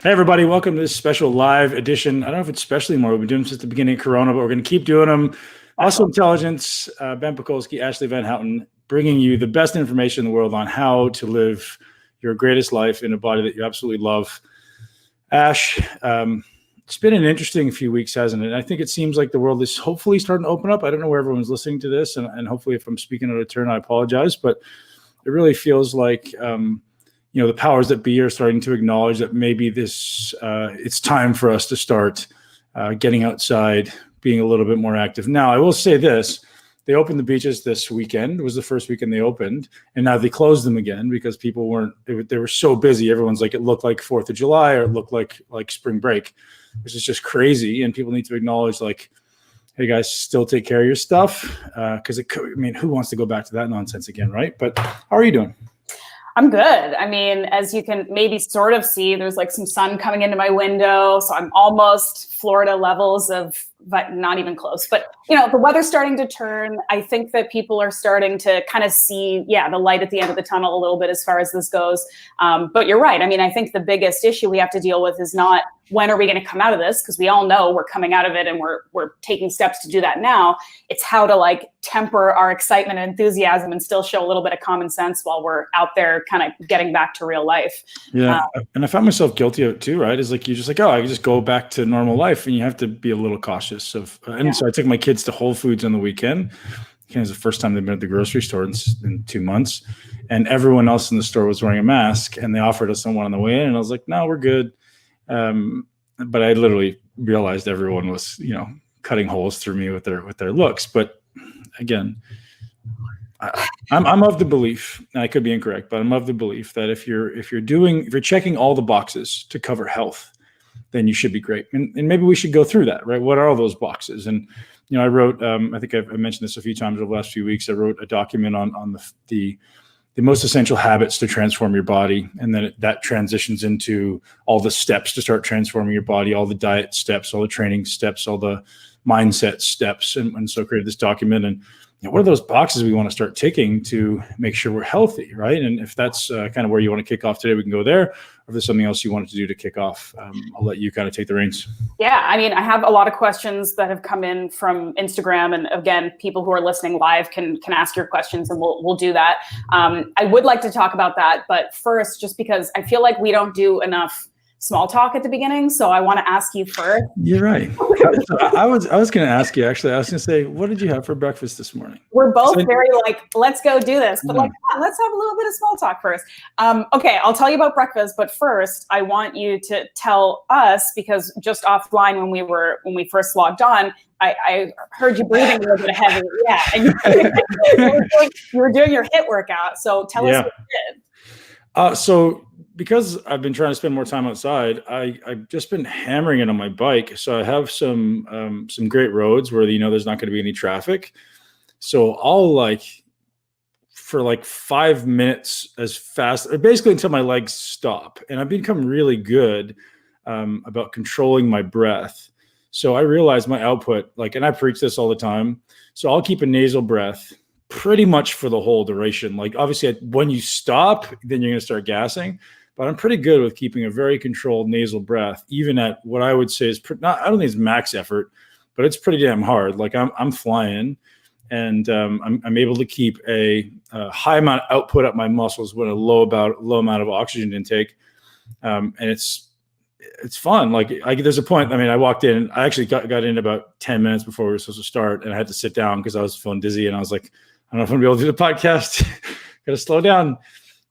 Hey everybody, welcome to this special live edition. I don't know if it's special anymore. We've been doing them since the beginning of Corona, but we're going to keep doing them. Muscle Intelligence, Ben Pakulski, Ashleigh Van Houten, bringing you the best information in the world on how to live your greatest life in a body that you absolutely love. Ash, it's been an interesting few weeks, hasn't it? I think it seems like the world is hopefully starting to open up. I don't know where everyone's listening to this, and hopefully if I'm speaking out of turn, I apologize, but it really feels like the powers that be are starting to acknowledge that maybe it's time for us to start getting outside, being a little bit more active. Now, I will say this. They opened the beaches this weekend. It was the first weekend they opened, and now they closed them again because people they were so busy. Everyone's like, it looked like 4th of July or it looked like spring break, which is just crazy. And people need to acknowledge, like, hey guys, still take care of your stuff. Because who wants to go back to that nonsense again, right? But how are you doing? I'm good. I mean, as you can maybe sort of see, there's like some sun coming into my window. So I'm almost Florida levels of, but not even close. But, the weather's starting to turn. I think that people are starting to kind of see, the light at the end of the tunnel a little bit as far as this goes. But you're right. I mean, I think the biggest issue we have to deal with is not when are we going to come out of this? Because we all know we're coming out of it and we're taking steps to do that now. It's how to temper our excitement and enthusiasm and still show a little bit of common sense while we're out there kind of getting back to real life. Yeah. And I found myself guilty of it too, right? It's like, you're just like, oh, I can just go back to normal life, and you have to be a little cautious of, So I took my kids to Whole Foods on the weekend. It was the first time they've been at the grocery store in 2 months, and everyone else in the store was wearing a mask, and they offered us one on the way in, and I was like, no, we're good. But I literally realized everyone was, cutting holes through me with their looks. But again, I'm of the belief, and I could be incorrect, but I'm of the belief that if you're checking all the boxes to cover health, then you should be great. And maybe we should go through that, right? What are all those boxes? And I wrote, I think I've mentioned this a few times over the last few weeks. I wrote a document on the most essential habits to transform your body. And then that transitions into all the steps to start transforming your body, all the diet steps, all the training steps, all the mindset steps. And so I created this document. And what are those boxes we want to start ticking to make sure we're healthy, right? And if that's kind of where you want to kick off today, we can go there. Or if there's something else you wanted to do to kick off, I'll let you kind of take the reins. Yeah, I mean, I have a lot of questions that have come in from Instagram. And again, people who are listening live can ask your questions, and we'll do that. I would like to talk about that. But first, just because I feel like we don't do enough small talk at the beginning, so I want to ask you first. You're right. I was going to ask you, actually. I was going to say, what did you have for breakfast this morning? We're both very let's go do this, but come on, let's have a little bit of small talk first. Okay, I'll tell you about breakfast, but first I want you to tell us, because just offline when we first logged on, I heard you breathing a little bit heavy. Yeah, and you were doing your HIIT workout. So tell us what you did. So because I've been trying to spend more time outside, I've just been hammering it on my bike. So I have some great roads where there's not going to be any traffic. So I'll for 5 minutes as fast, basically until my legs stop. And I've become really good about controlling my breath. So I realize my output, and I preach this all the time. So I'll keep a nasal breath pretty much for the whole duration. Obviously when you stop, then you're going to start gassing. But I'm pretty good with keeping a very controlled nasal breath, even at what I would say is I don't think it's max effort, but it's pretty damn hard. I'm flying, and I'm able to keep a high amount of output at my muscles with a low amount of oxygen intake, and it's fun. There's a point. I mean, I walked in. I actually got in about 10 minutes before we were supposed to start, and I had to sit down because I was feeling dizzy, and I was like, I don't know if I'm gonna be able to do the podcast. Got to slow down.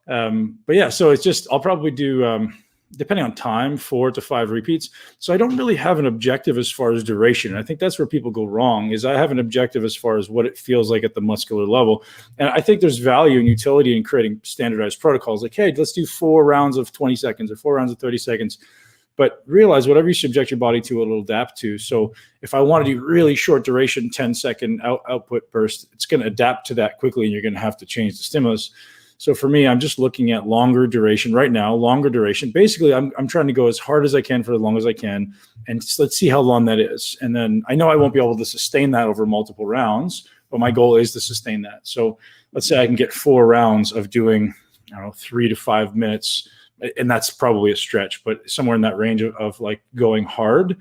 But yeah, so it's just, I'll probably do, depending on time, 4 to 5 repeats. So I don't really have an objective as far as duration. I think that's where people go wrong, is I have an objective as far as what it feels like at the muscular level. And I think there's value and utility in creating standardized protocols. Hey, let's do 4 rounds of 20 seconds or 4 rounds of 30 seconds. But realize whatever you subject your body to, it'll adapt to. So if I want to do really short duration, 10-second output burst, it's going to adapt to that quickly, and you're going to have to change the stimulus. So for me, I'm just looking at longer duration right now, longer duration. Basically, I'm trying to go as hard as I can for as long as I can, and let's see how long that is. And then I know I won't be able to sustain that over multiple rounds, but my goal is to sustain that. So let's say I can get 4 rounds of doing, 3 to 5 minutes and that's probably a stretch, but somewhere in that range of like going hard.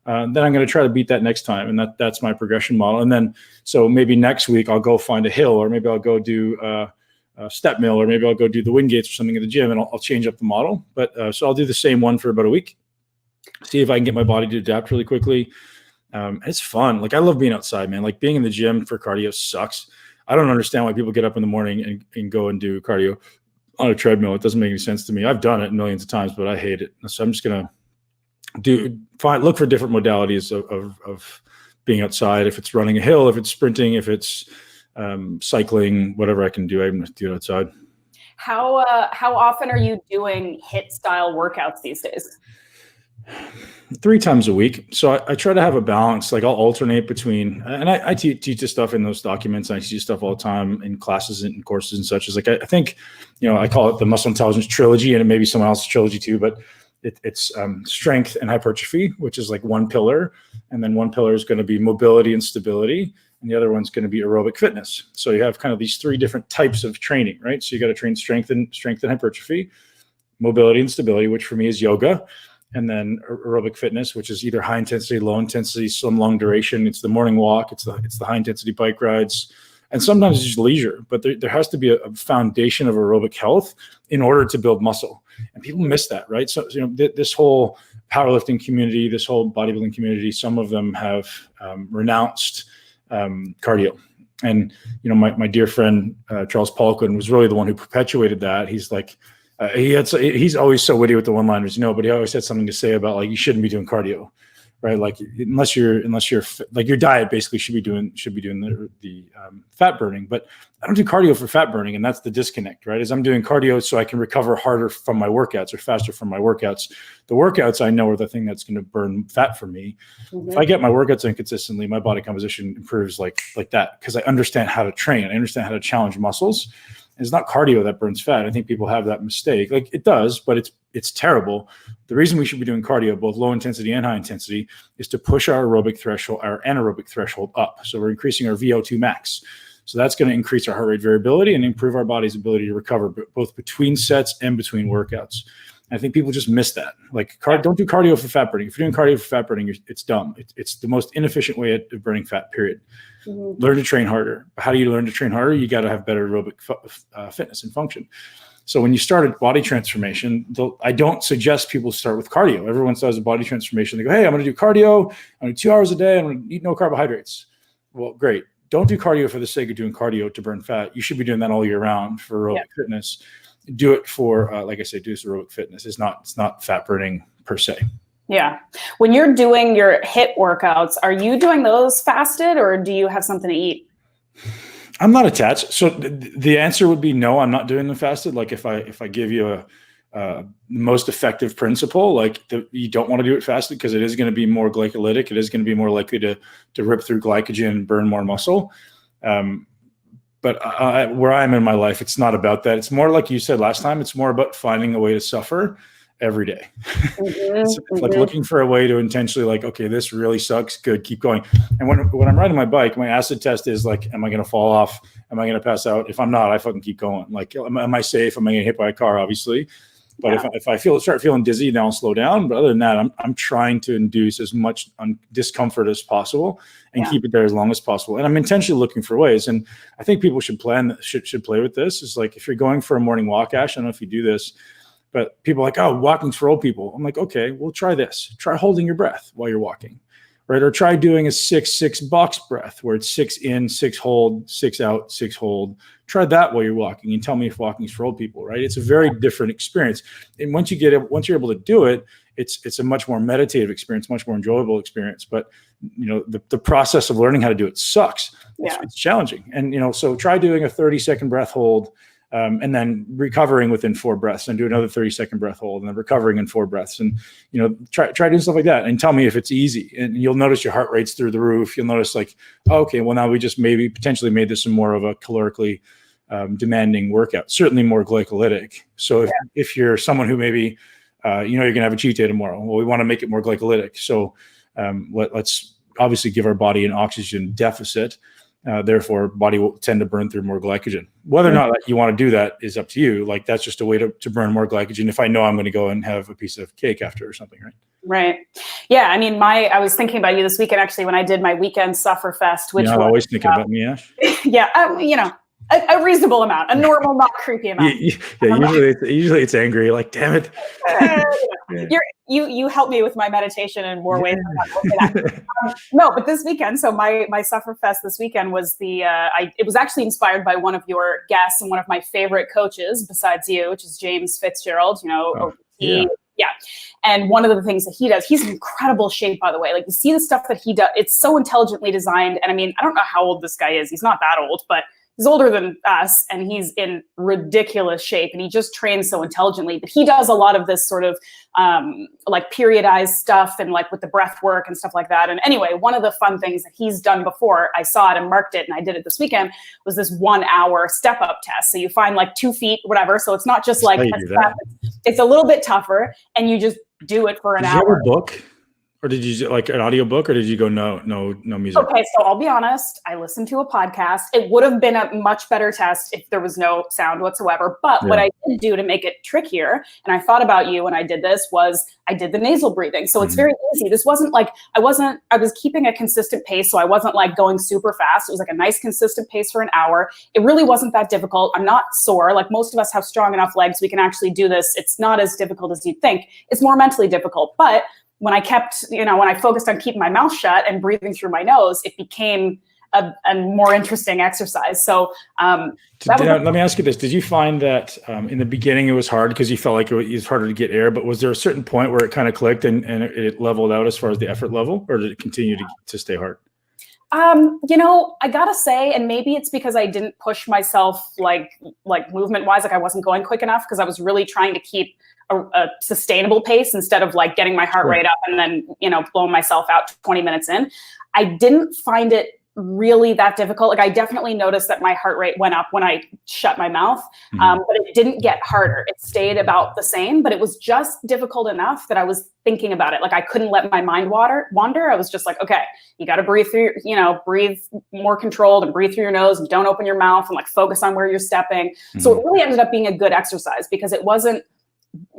Then I'm going to try to beat that next time. And that's my progression model. And then, so maybe next week I'll go find a hill, or maybe I'll go do a step mill, or maybe I'll go do the wind gates or something at the gym, and I'll change up the model. But so I'll do the same one for about a week, see if I can get my body to adapt really quickly. It's fun. Like, I love being outside, man. Like, being in the gym for cardio sucks. I don't understand why people get up in the morning and go and do cardio on a treadmill. It doesn't make any sense to me. I've done it millions of times, but I hate it. So I'm just going to look for different modalities of being outside. If it's running a hill, if it's sprinting, if it's cycling, whatever I can do, I'm going to do it outside. How often are you doing HIIT style workouts these days? 3 times a week. So I try to have a balance. Like, I'll alternate between, and I teach this stuff in those documents. And I teach stuff all the time in classes and courses and such. As like, I think, I call it the Muscle Intelligence Trilogy, and it may be someone else's trilogy too, but it's strength and hypertrophy, which is like one pillar. And then one pillar is going to be mobility and stability. And the other one's going to be aerobic fitness. So you have kind of these 3 different types of training, right? So you got to train strength and hypertrophy, mobility and stability, which for me is yoga. And then aerobic fitness, which is either high intensity, low intensity, some long duration. It's the morning walk. It's the high intensity bike rides. And sometimes it's just leisure, but there has to be a foundation of aerobic health in order to build muscle. And people miss that, right? So, this whole powerlifting community, this whole bodybuilding community, some of them have renounced cardio. And, my dear friend, Charles Pakulski, was really the one who perpetuated that. He's like, he's always so witty with the one-liners, but he always had something to say about, like, you shouldn't be doing cardio, right? Like, unless you're like, your diet basically should be doing the fat burning. But I don't do cardio for fat burning, and that's the disconnect, right? Is I'm doing cardio so I can recover harder from my workouts or faster from my workouts. The workouts I know are the thing that's going to burn fat for me. Mm-hmm. If I get my workouts in consistently, my body composition improves like that, because I understand how to train. I understand how to challenge muscles. It's not cardio that burns fat. I think people have that mistake. Like, it does, but it's terrible. The reason we should be doing cardio, both low intensity and high intensity, is to push our aerobic threshold, our anaerobic threshold up. So we're increasing our VO2 max. So that's going to increase our heart rate variability and improve our body's ability to recover, both between sets and between workouts. And I think people just miss that. Like, don't do cardio for fat burning. If you're doing cardio for fat burning, it's dumb. It's the most inefficient way of burning fat, period. Mm-hmm. Learn to train harder. How do you learn to train harder? You got to have better aerobic fitness and function. So when you start a body transformation, I don't suggest people start with cardio. Everyone starts a body transformation. They go, hey, I'm going to do cardio. I'm going to do 2 hours a day. I'm going to eat no carbohydrates. Well, great. Don't do cardio for the sake of doing cardio to burn fat. You should be doing that all year round for aerobic fitness. Do it for, like I say, do aerobic fitness. It's not fat burning per se. Yeah. When you're doing your HIIT workouts, are you doing those fasted, or do you have something to eat? I'm not attached. So the answer would be no, I'm not doing them fasted. Like, if I give you a most effective principle, like, you don't want to do it fasted, because it is going to be more glycolytic. It is going to be more likely to rip through glycogen and burn more muscle. But where I am in my life, it's not about that. It's more, like you said last time, it's more about finding a way to suffer every day. It's like looking for a way to intentionally, like, okay, this really sucks. Good. Keep going. And when I'm riding my bike, my acid test is like, am I going to fall off? Am I going to pass out? If I'm not, I fucking keep going. Like, am I safe? Am I going to get hit by a car? Obviously. But if I start feeling dizzy, then I'll slow down. But other than that, I'm trying to induce as much discomfort as possible and keep it there as long as possible. And I'm intentionally looking for ways. And I think people should should play with this. It's like, if you're going for a morning walk, Ash, I don't know if you do this, but people are like, oh, walking's for old people. I'm like, okay, well, try this. Try holding your breath while you're walking, right? Or try doing a 6-6 box breath, where it's 6 in, 6 hold, 6 out, 6 hold. Try that while you're walking, and tell me if walking is for old people, right? It's a very different experience. And once you're able to do it, it's a much more meditative experience, much more enjoyable experience. But, the process of learning how to do it sucks. It's challenging. And, so try doing a 30-second breath hold, and then recovering within 4 breaths, and do another 30-second breath hold, and then recovering in 4 breaths. And, try doing stuff like that, and tell me if it's easy. And you'll notice your heart rate's through the roof. You'll notice, like, oh, okay, well, now we just potentially made this more of a calorically demanding workout, certainly more glycolytic. So if you're someone who maybe, you're going to have a cheat day tomorrow, well, we want to make it more glycolytic. So let's obviously give our body an oxygen deficit. Therefore, body will tend to burn through more glycogen. Whether or not you want to do that is up to you. Like that's just a way to burn more glycogen. If I know I'm going to go and have a piece of cake after or something, right? Right. Yeah. I mean, I was thinking about you this weekend, actually, when I did my weekend Sufferfest, which was always thinking about me, Ash. Yeah. You know, a reasonable amount, a normal, not creepy amount. Usually it's angry, like, damn it. You help me with my meditation in more ways. No, but this weekend, so my Sufferfest this weekend was it was actually inspired by one of your guests and one of my favorite coaches besides you, which is James Fitzgerald, you know, yeah. And one of the things that he does, he's in incredible shape, by the way. Like you see the stuff that he does, it's so intelligently designed. And I mean, I don't know how old this guy is. He's not that old, but he's older than us and he's in ridiculous shape and he just trains so intelligently. But he does a lot of this sort of like periodized stuff and like with the breath work and stuff like that. And anyway, one of the fun things that he's done before, I saw it and marked it and I did it this weekend, was this 1 hour step up test. So you find like 2 feet, whatever. So it's not just like a step, it's a little bit tougher and you just do it for an hour. Did you have a book? Or did you like an audiobook or did you go no music? Okay, so I'll be honest, I listened to a podcast. It would have been a much better test if there was no sound whatsoever. But what I did do to make it trickier, and I thought about you when I did this, was I did the nasal breathing. So it's very easy. This wasn't like, I was keeping a consistent pace. So I wasn't like going super fast. It was like a nice consistent pace for an hour. It really wasn't that difficult. I'm not sore. Like most of us have strong enough legs. We can actually do this. It's not as difficult as you'd think. It's more mentally difficult. But when I kept, when I focused on keeping my mouth shut and breathing through my nose, it became a more interesting exercise. So let me ask you this. Did you find that in the beginning it was hard because you felt like it was harder to get air, but was there a certain point where it kind of clicked and it leveled out as far as the effort level, or did it continue to stay hard? I gotta say, and maybe it's because I didn't push myself like movement wise, like I wasn't going quick enough because I was really trying to keep a sustainable pace instead of like getting my heart rate up and then, blowing myself out 20 minutes in. I didn't find it really that difficult. Like I definitely noticed that my heart rate went up when I shut my mouth, but it didn't get harder. It stayed about the same, but it was just difficult enough that I was thinking about it. Like I couldn't let my mind wander. I was just like, okay, you got to breathe through, breathe more controlled and breathe through your nose and don't open your mouth and like focus on where you're stepping. So it really ended up being a good exercise because it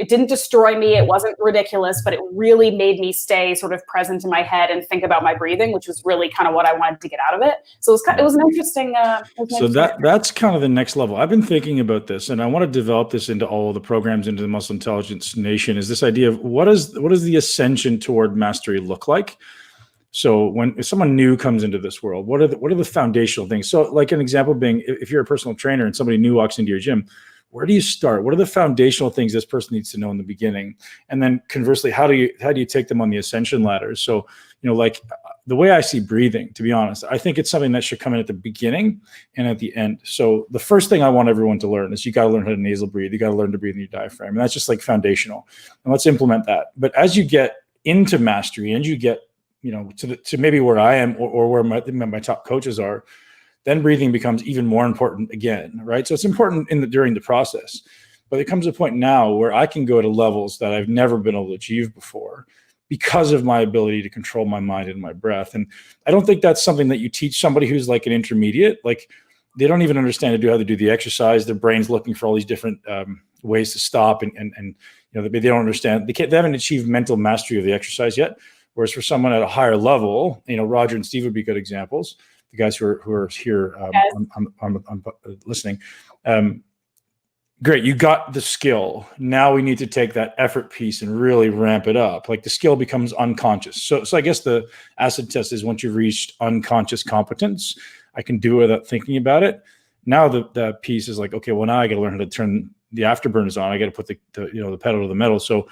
didn't destroy me. It wasn't ridiculous, but it really made me stay sort of present in my head and think about my breathing, which was really kind of what I wanted to get out of it. So it was an interesting. That's kind of the next level. I've been thinking about this, and I want to develop this into all the programs into the Muscle Intelligence Nation. Is this idea of what is the ascension toward mastery look like? So if someone new comes into this world, what are the foundational things? So, like an example being, if you're a personal trainer and somebody new walks into your gym, where do you start? What are the foundational things this person needs to know in the beginning? And then conversely, how do you take them on the ascension ladder? So, like the way I see breathing, to be honest, I think it's something that should come in at the beginning and at the end. So the first thing I want everyone to learn is you got to learn how to nasal breathe. You got to learn to breathe in your diaphragm. And that's just like foundational. And let's implement that. But as you get into mastery and you get, to maybe where I am or where my top coaches are, then breathing becomes even more important again, right? So it's important during the process, but there comes a point now where I can go to levels that I've never been able to achieve before because of my ability to control my mind and my breath. And I don't think that's something that you teach somebody who's like an intermediate. Like they don't even understand how to do the exercise. Their brain's looking for all these different ways to stop, and they don't understand. They haven't achieved mental mastery of the exercise yet. Whereas for someone at a higher level, Roger and Steve would be good examples. The guys who are here on listening. Great, you got the skill. Now we need to take that effort piece and really ramp it up. Like the skill becomes unconscious. So I guess the acid test is once you've reached unconscious competence, I can do it without thinking about it. Now the piece is like, okay, well now I got to learn how to turn the afterburners on. I got to put the pedal to the metal. So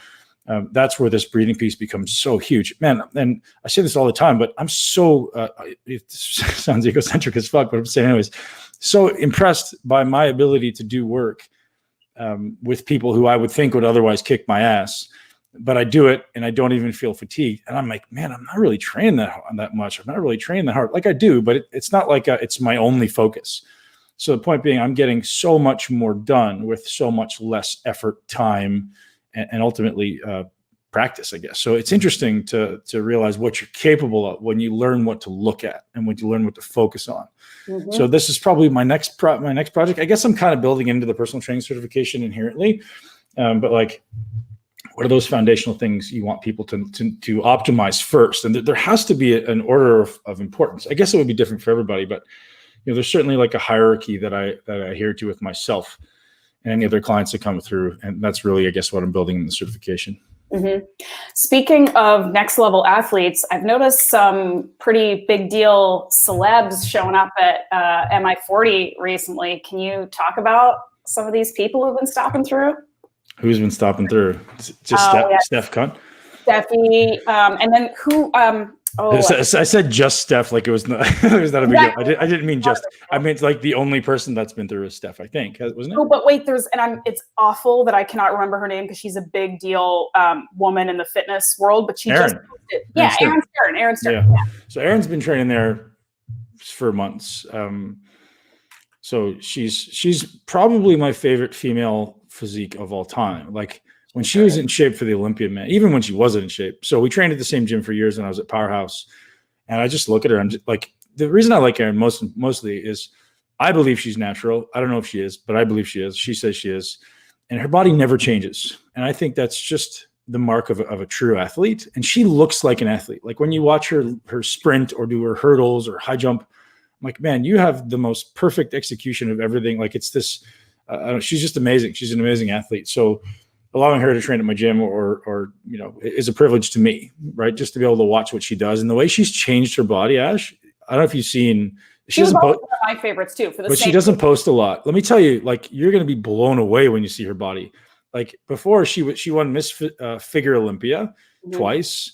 that's where this breathing piece becomes so huge, man. And I say this all the time, but I'm so, it sounds egocentric as fuck, but I'm saying anyways, so impressed by my ability to do work with people who I would think would otherwise kick my ass, but I do it and I don't even feel fatigued. And I'm like, man, I'm not really trained that much. I'm not really trained that hard. Like I do, but it's not like it's my only focus. So the point being, I'm getting so much more done with so much less effort, time, and ultimately practice, I guess. So it's interesting to realize what you're capable of when you learn what to look at and when you learn what to focus on. Mm-hmm. So this is probably my next project. I guess I'm kind of building into the personal training certification inherently, but like, what are those foundational things you want people to optimize first? And there has to be an order of importance. I guess it would be different for everybody, but there's certainly like a hierarchy that I adhere to with myself and any other clients that come through. And that's really, I guess, what I'm building in the certification. Mm-hmm. Speaking of next level athletes, I've noticed some pretty big deal celebs showing up at MI40 recently. Can you talk about some of these people who've been stopping through? Who's been stopping through? Just Steph Cunt? Steffi, and then who? I said just Steph, like it was not a big deal. I didn't mean just. I mean, it's like the only person that's been through is Steph, I think, wasn't it? Oh, but wait, it's awful that I cannot remember her name because she's a big deal woman in the fitness world. But she Erin. Erin Stern. Yeah. So Erin's been training there for months. So she's probably my favorite female physique of all time. Like when she was in shape for the Olympian, man, even when she wasn't in shape. So we trained at the same gym for years when I was at Powerhouse, and I just look at her and just, like, the reason I like Erin mostly is I believe she's natural. I don't know if she is, but I believe she is. She says she is, and her body never changes. And I think that's just the mark of a true athlete. And she looks like an athlete. Like when you watch her sprint or do her hurdles or high jump, I'm like, man, you have the most perfect execution of everything. Like it's this, she's just amazing. She's an amazing athlete. So allowing her to train at my gym or is a privilege to me, right? Just to be able to watch what she does and the way she's changed her body, Ash. I don't know if you've seen. She was one of my favorites too. But she doesn't post a lot. Let me tell you, like, you're going to be blown away when you see her body. Like before, she won Miss Figure Olympia twice.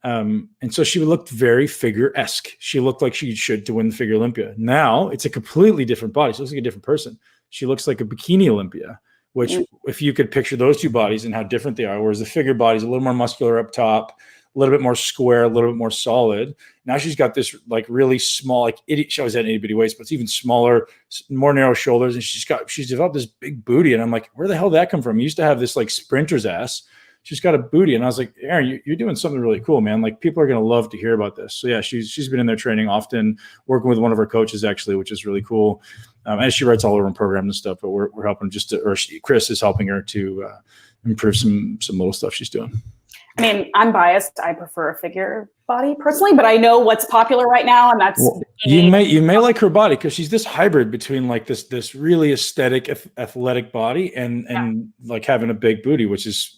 And so she looked very figure-esque. She looked like she should to win the Figure Olympia. Now it's a completely different body. She looks like a different person. She looks like a bikini Olympia, which if you could picture those two bodies and how different they are, whereas the figure body is a little more muscular up top, a little bit more square, a little bit more solid. Now she's got this like really small, like she always had an itty bitty waist, but it's even smaller, more narrow shoulders. And she's developed this big booty. And I'm like, where the hell did that come from? You used to have this like sprinter's ass. She's got a booty. And I was like, Erin, you're doing something really cool, man. Like people are going to love to hear about this. So yeah, she's been in there training often, working with one of our coaches actually, which is really cool. And she writes all her own programs and stuff, but we're helping Chris is helping her to improve some little stuff she's doing. I mean, I'm biased. I prefer a figure body personally, but I know what's popular right now, and that's you may like her body because she's this hybrid between like this really aesthetic, athletic body and like having a big booty, which is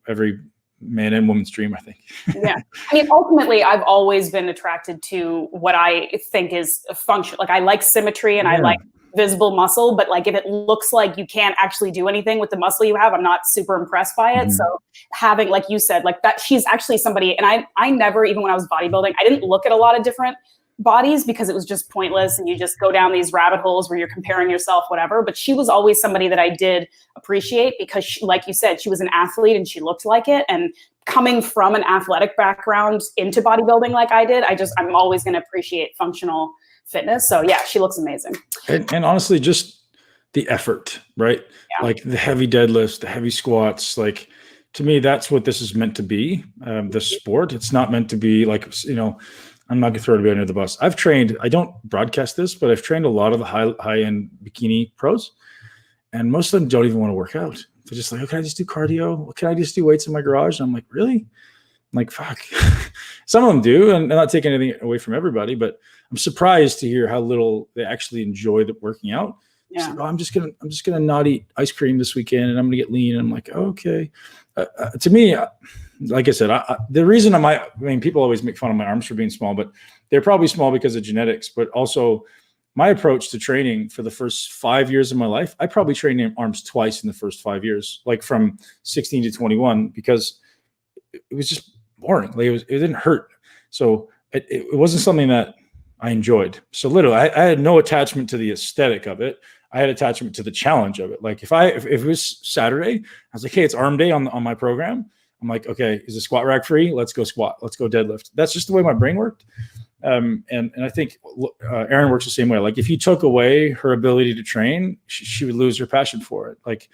every man and woman's dream, I think. Yeah, I mean, ultimately, I've always been attracted to what I think is a function. Like I like symmetry and I like visible muscle, but like if it looks like you can't actually do anything with the muscle you have, I'm not super impressed by it. So having, like you said, like that, she's actually somebody, and I never, even when I was bodybuilding, I didn't look at a lot of different bodies because it was just pointless and you just go down these rabbit holes where you're comparing yourself, whatever. But she was always somebody that I did appreciate because she, like you said, she was an athlete and she looked like it. And coming from an athletic background into bodybuilding like I did, I'm always going to appreciate functional fitness. So yeah, she looks amazing. And honestly, just the effort, right? Yeah. Like the heavy deadlifts, the heavy squats, like to me, that's what this is meant to be. The sport, it's not meant to be like, I'm not gonna throw anybody under the bus. I've trained, I don't broadcast this, but I've trained a lot of the high-end bikini pros, and most of them don't even want to work out. They're just like, oh, can I just do cardio? Can I just do weights in my garage? And I'm like, really? I'm like, fuck. Some of them do, and I'm not taking anything away from everybody, but I'm surprised to hear how little they actually enjoy the working out. Yeah. So, I'm just gonna not eat ice cream this weekend, and I'm gonna get lean. And I'm like, oh, okay. To me, like I said, the reason people always make fun of my arms for being small, but they're probably small because of genetics. But also, my approach to training for the first 5 years of my life, I probably trained arms twice in the first 5 years, like from 16 to 21, because it was just boring. Like it didn't hurt. So it wasn't something that I enjoyed. So literally, I had no attachment to the aesthetic of it. I had attachment to the challenge of it. Like if it was Saturday, I was like, hey, it's arm day on my program. I'm like, okay, is the squat rack free? Let's go squat. Let's go deadlift. That's just the way my brain worked. And I think Erin works the same way. Like if you took away her ability to train, she would lose her passion for it. Like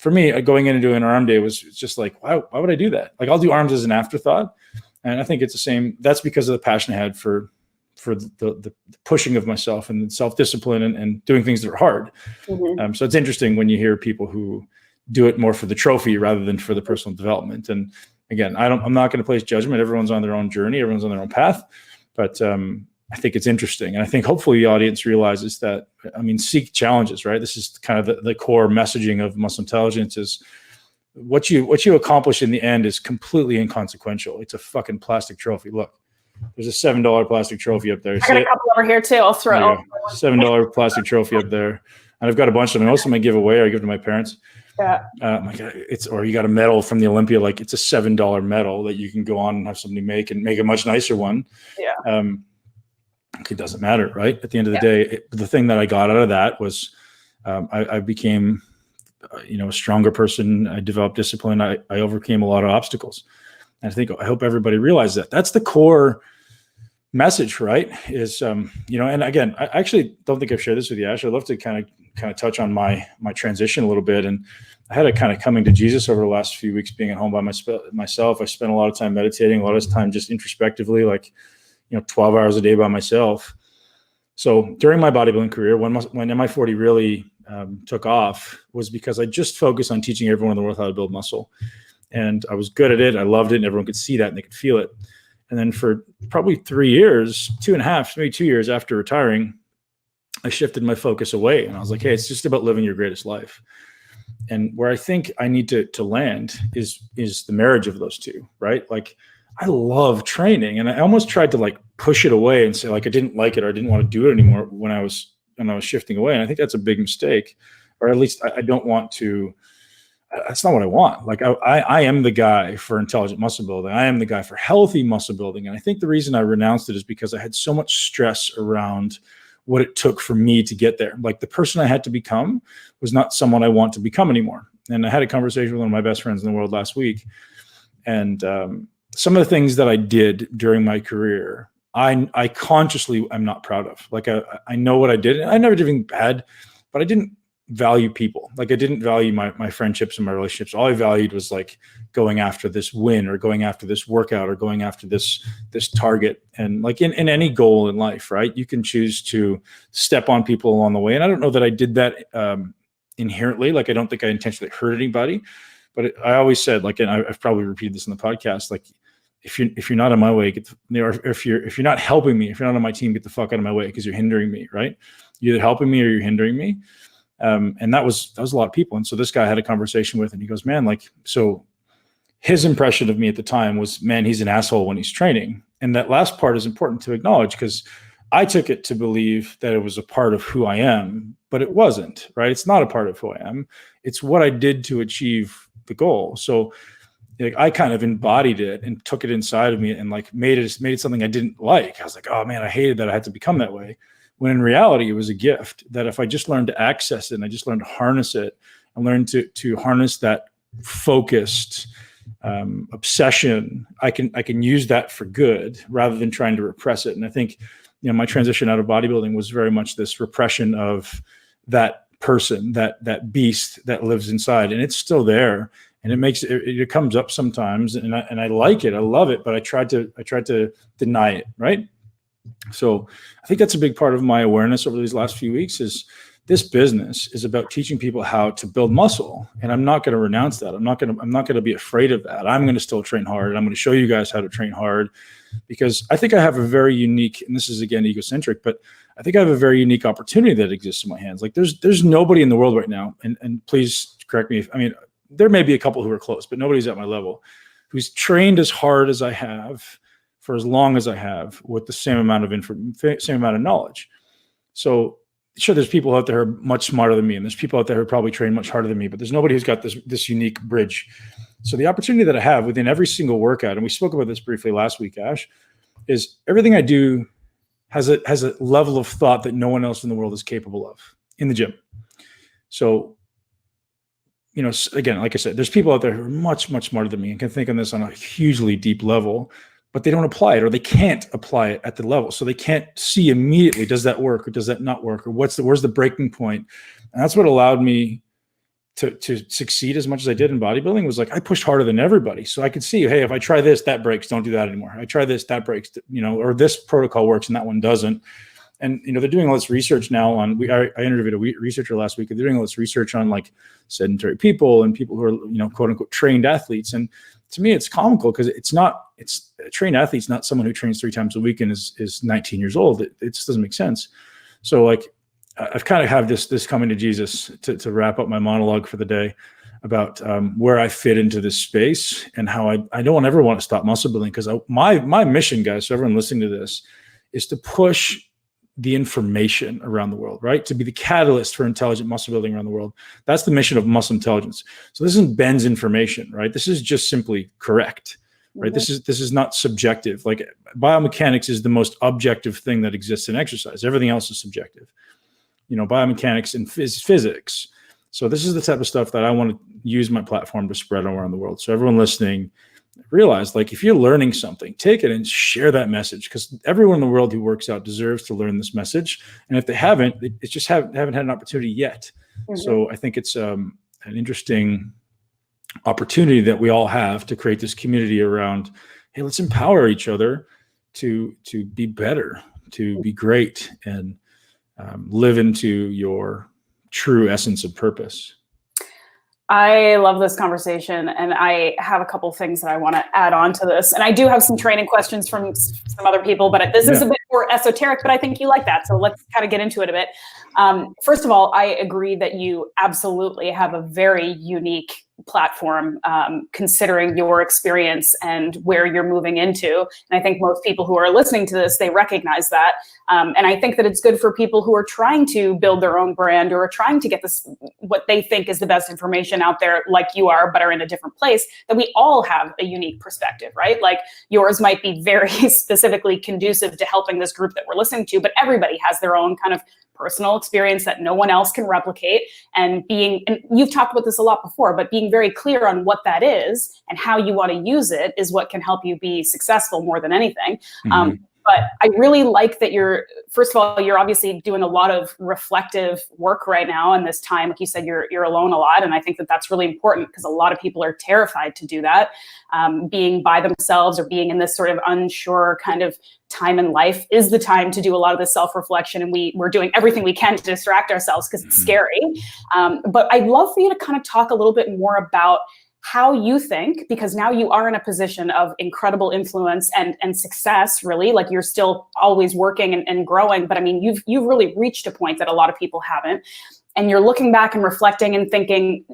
for me, going in and doing an arm day was just like, why would I do that? Like, I'll do arms as an afterthought. And I think it's the same. That's because of the passion I had for the pushing of myself and self-discipline and doing things that are hard. Mm-hmm. So it's interesting when you hear people who do it more for the trophy rather than for the personal development. And again, I'm not going to place judgment. Everyone's on their own journey. Everyone's on their own path. But I think it's interesting. And I think hopefully the audience realizes that, I mean, seek challenges, right? This is kind of the core messaging of Muscle Intelligence is what you accomplish in the end is completely inconsequential. It's a fucking plastic trophy. Look, there's a $7 plastic trophy up there. I got a couple over here too. I'll throw $7 plastic trophy up there. And I've got a bunch of them. Most of them I give away or I give to my parents. Yeah. Or you got a medal from the Olympia, like it's a $7 medal that you can go on and have somebody make and make a much nicer one. Yeah. It doesn't matter, right? At the end of the day, the thing that I got out of that was I became, a stronger person. I developed discipline. I overcame a lot of obstacles. And I hope everybody realizes that. That's the core message, right? Is, and again, I actually don't think I've shared this with you, Ash. I'd love to kind of touch on my transition a little bit. And I had a kind of coming to Jesus over the last few weeks, being at home by myself. I spent a lot of time meditating, a lot of time just introspectively, like, 12 hours a day by myself. So during my bodybuilding career, when MI40 really took off, was because I just focused on teaching everyone in the world how to build muscle. And I was good at it. I loved it. And everyone could see that and they could feel it. And then for probably 3 years, 2.5, maybe 2 years after retiring, I shifted my focus away. And I was like, hey, it's just about living your greatest life. And where I think I need to land is the marriage of those two, right? Like, I love training, and I almost tried to like push it away and say like I didn't like it or I didn't want to do it anymore when I was shifting away. And I think that's a big mistake, or at least I don't want to. That's not what I want. Like I am the guy for intelligent muscle building. I am the guy for healthy muscle building. And I think the reason I renounced it is because I had so much stress around what it took for me to get there. Like the person I had to become was not someone I want to become anymore. And I had a conversation with one of my best friends in the world last week, and some of the things that I did during my career, I consciously am not proud of. Like I know what I did. I never did anything bad, but I didn't value people. Like I didn't value my friendships and my relationships. All I valued was like going after this win or going after this workout or going after this target. And like in any goal in life, right? You can choose to step on people along the way. And I don't know that I did that inherently. Like I don't think I intentionally hurt anybody. But I always said, like, and I've probably repeated this in the podcast, like, if you're not on my way, if you're not helping me, if you're not on my team, get the fuck out of my way because you're hindering me, right? You're either helping me or you're hindering me. And that was a lot of people. And so this guy I had a conversation with, and he goes, man, like, so his impression of me at the time was, man, he's an asshole when he's training. And that last part is important to acknowledge because I took it to believe that it was a part of who I am, but it wasn't, right? It's not a part of who I am. It's what I did to achieve the goal. So like I kind of embodied it and took it inside of me and like made it something I didn't like. I was like, oh man, I hated that I had to become that way. When in reality, it was a gift that if I just learned to access it and I just learned to harness it and learn to harness that focused obsession, I can use that for good rather than trying to repress it. And I think, my transition out of bodybuilding was very much this repression of that person, that beast that lives inside, and it's still there. And it comes up sometimes, and I like it, I love it, but I tried to deny it, right? So I think that's a big part of my awareness over these last few weeks is this business is about teaching people how to build muscle, and I'm not going to renounce that. I'm not going to be afraid of that. I'm going to still train hard, and I'm going to show you guys how to train hard, because I think I have a very unique, and this is again egocentric, but I think I have a very unique opportunity that exists in my hands. Like there's nobody in the world right now, and please correct me if there may be a couple who are close, but nobody's at my level who's trained as hard as I have for as long as I have with the same amount of knowledge. So sure, there's people out there who are much smarter than me, and there's people out there who probably train much harder than me, but there's nobody who's got this unique bridge. So the opportunity that I have within every single workout, and we spoke about this briefly last week, Ash, is everything I do has a level of thought that no one else in the world is capable of in the gym. So, again, like I said, there's people out there who are much, much smarter than me and can think on this on a hugely deep level, but they don't apply it, or they can't apply it at the level. So they can't see immediately, does that work or does that not work? Or where's the breaking point? And that's what allowed me to succeed as much as I did in bodybuilding was like, I pushed harder than everybody. So I could see, hey, if I try this, that breaks, don't do that anymore. I try this, that breaks, or this protocol works and that one doesn't. And, they're doing all this research now on, I interviewed a researcher last week, and they're doing all this research on like sedentary people and people who are, quote unquote, trained athletes. And to me, it's comical because it's a trained athlete's not someone who trains 3 times a week and is 19 years old. It just doesn't make sense. So like, I've kind of have this coming to Jesus to wrap up my monologue for the day about where I fit into this space and how I don't ever want to stop muscle building, because my mission, guys, so everyone listening to this, is to push the information around the world, right? To be the catalyst for intelligent muscle building around the world. That's the mission of Muscle Intelligence. So this isn't Ben's information, right? This is just simply correct, right? Mm-hmm. This is not subjective. Like biomechanics is the most objective thing that exists in exercise. Everything else is subjective. Biomechanics and physics. So this is the type of stuff that I want to use my platform to spread around the world. So everyone listening, realize, like, if you're learning something, take it and share that message, because everyone in the world who works out deserves to learn this message. And if they haven't, it's just haven't had an opportunity yet. Mm-hmm. So I think it's an interesting opportunity that we all have to create this community around, hey, let's empower each other to be better, to be great, and live into your true essence of purpose. I love this conversation, and I have a couple of things that I want to add on to this. And I do have some training questions from some other people, but this is a bit more esoteric, but I think you like that. So let's kind of get into it a bit. First of all, I agree that you absolutely have a very unique platform, considering your experience and where you're moving into. And I think most people who are listening to this, they recognize that. And I think that it's good for people who are trying to build their own brand or are trying to get this, what they think is the best information out there, like you are, but are in a different place, that we all have a unique perspective, right? Like yours might be very specifically conducive to helping this group that we're listening to, but everybody has their own kind of personal experience that no one else can replicate. And you've talked about this a lot before, but being very clear on what that is and how you want to use it is what can help you be successful more than anything. Mm-hmm. But I really like that first of all, you're obviously doing a lot of reflective work right now in this time. Like you said, you're alone a lot. And I think that that's really important, because a lot of people are terrified to do that. Being by themselves or being in this sort of unsure kind of time in life is the time to do a lot of this self-reflection. And we're doing everything we can to distract ourselves because it's scary. But I'd love for you to kind of talk a little bit more about how you think, because now you are in a position of incredible influence and success, really. Like you're still always working and growing, but I mean, you've really reached a point that a lot of people haven't. And you're looking back and reflecting and thinking,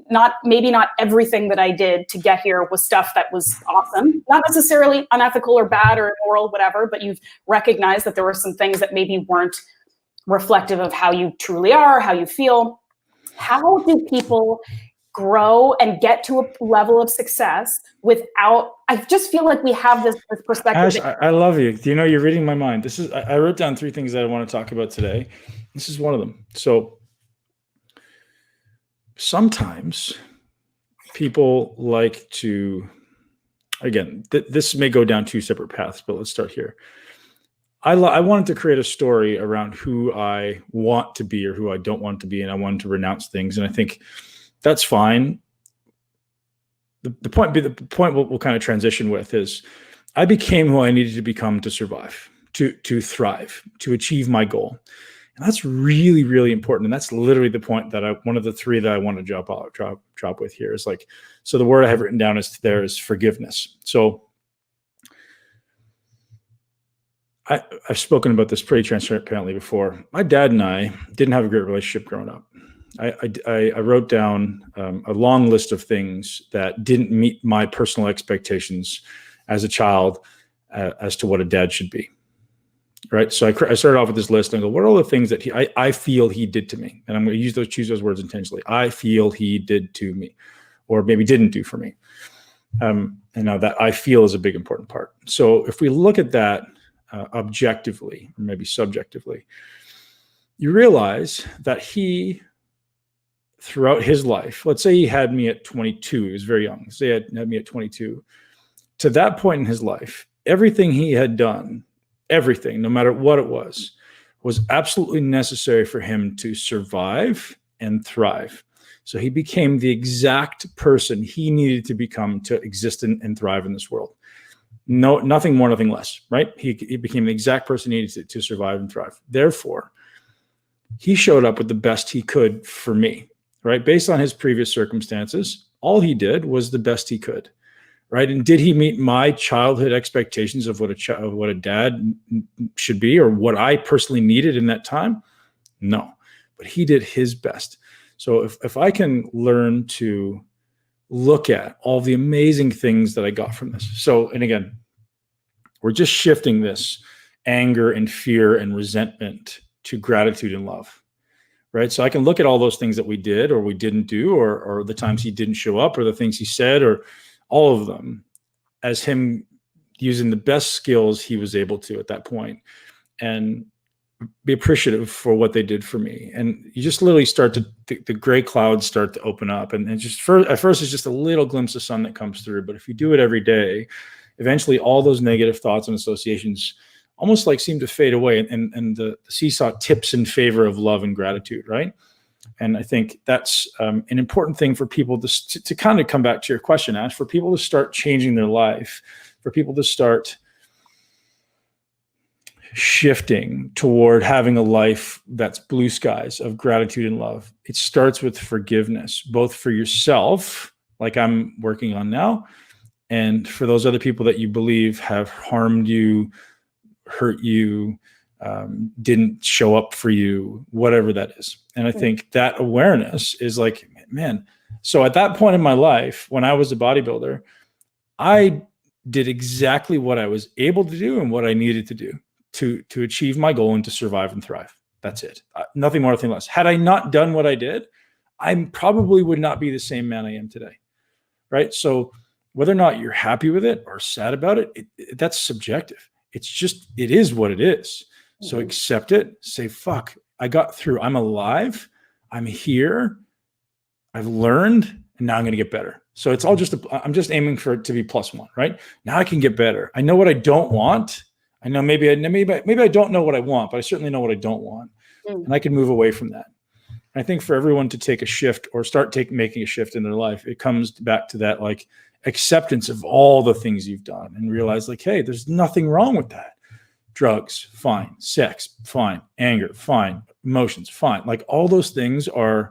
maybe not everything that I did to get here was stuff that was awesome, not necessarily unethical or bad or immoral, whatever, but you've recognized that there were some things that maybe weren't reflective of how you truly are, how you feel. How do people grow and get to a level of success without, I just feel like we have this perspective. Ash, I love you. Do you know, you're reading my mind. I wrote down 3 things that I want to talk about today. This is one of them. So sometimes people like to, again, this may go down 2 separate paths, but let's start here. I wanted to create a story around who I want to be or who I don't want to be, and I wanted to renounce things. And I think that's fine. The point we'll kind of transition with is I became who I needed to become to survive, to thrive, to achieve my goal. And that's really, really important. And that's literally the point that one of the 3 that I want to drop with here is like, so the word I have written down is forgiveness. So I've spoken about this pretty transparently before. My dad and I didn't have a great relationship growing up. I wrote down a long list of things that didn't meet my personal expectations as a child as to what a dad should be. Right. So I started off with this list and I go, what are all the things that I feel he did to me? And I'm going to choose those words intentionally. I feel he did to me, or maybe didn't do for me. And now that I feel is a big important part. So if we look at that objectively, or maybe subjectively, you realize that he, throughout his life, let's say he had me at 22, he was very young, say he had me at 22, to that point in his life, everything he had done, everything, no matter what it was absolutely necessary for him to survive and thrive. So he became the exact person he needed to become to exist and thrive in this world. No, nothing more, nothing less, right? He became the exact person he needed to survive and thrive. Therefore, he showed up with the best he could for me, right? Based on his previous circumstances, all he did was the best he could, right? And did he meet my childhood expectations of what a dad should be, or what I personally needed in that time? No, but he did his best. So if I can learn to look at all the amazing things that I got from this. So, and again, we're just shifting this anger and fear and resentment to gratitude and love, right? So I can look at all those things that we did or we didn't do, or the times he didn't show up, or the things he said, or all of them, as him using the best skills he was able to at that point, and be appreciative for what they did for me. And you just literally start to, the gray clouds start to open up. And just at first it's just a little glimpse of sun that comes through. But if you do it every day, eventually all those negative thoughts and associations almost like seem to fade away. And the seesaw tips in favor of love and gratitude, right? And I think that's an important thing for people to kind of come back to your question, Ash, for people to start changing their life, for people to start shifting toward having a life that's blue skies of gratitude and love. It starts with forgiveness, both for yourself, like I'm working on now, and for those other people that you believe have harmed you, hurt you, didn't show up for you, whatever that is. And I think that awareness is like, man, so at that point in my life, when I was a bodybuilder, I did exactly what I was able to do and what I needed to do to achieve my goal and to survive and thrive. That's it. Nothing more, nothing less. Had I not done what I did, I probably would not be the same man I am today. Right? So whether or not you're happy with it or sad about it, that's subjective. It's just, it is what it is. So accept it, say, fuck, I got through. I'm alive. I'm here. I've learned, and now I'm going to get better. So it's all just, I'm just aiming for it to be +1, right? Now I can get better. I know what I don't want. I know maybe I don't know what I want, but I certainly know what I don't want. And I can move away from that. And I think for everyone to take a shift or start making a shift in their life, it comes back to that like acceptance of all the things you've done and realize like, hey, there's nothing wrong with that. Drugs, fine. Sex, fine. Anger, fine. Emotions, fine. Like all those things they're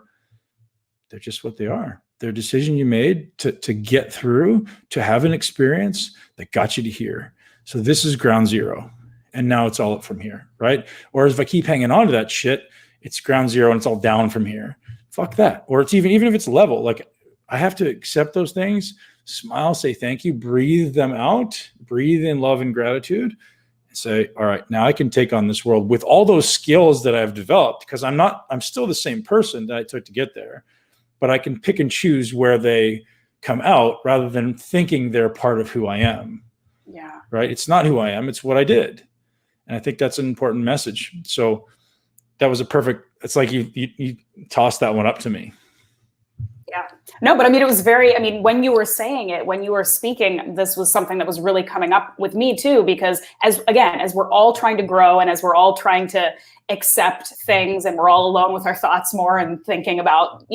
just what they are. They're a decision you made to get through, to have an experience that got you to here. So this is ground zero. And now it's all up from here, right? Or if I keep hanging on to that shit, it's ground zero and it's all down from here. Fuck that. Or it's even if it's level, like I have to accept those things, smile, say thank you, breathe them out, breathe in love and gratitude, and say, all right, now I can take on this world with all those skills that I've developed, because I'm still the same person that I took to get there, but I can pick and choose where they come out rather than thinking they're part of who I am. Yeah. Right. It's not who I am. It's what I did. And I think that's an important message. So that was it's like you tossed that one up to me. Yeah. No, but I mean, it was when you were saying it, when you were speaking, this was something that was really coming up with me too, because as we're all trying to grow and as we're all trying to accept things and we're all alone with our thoughts more and thinking about,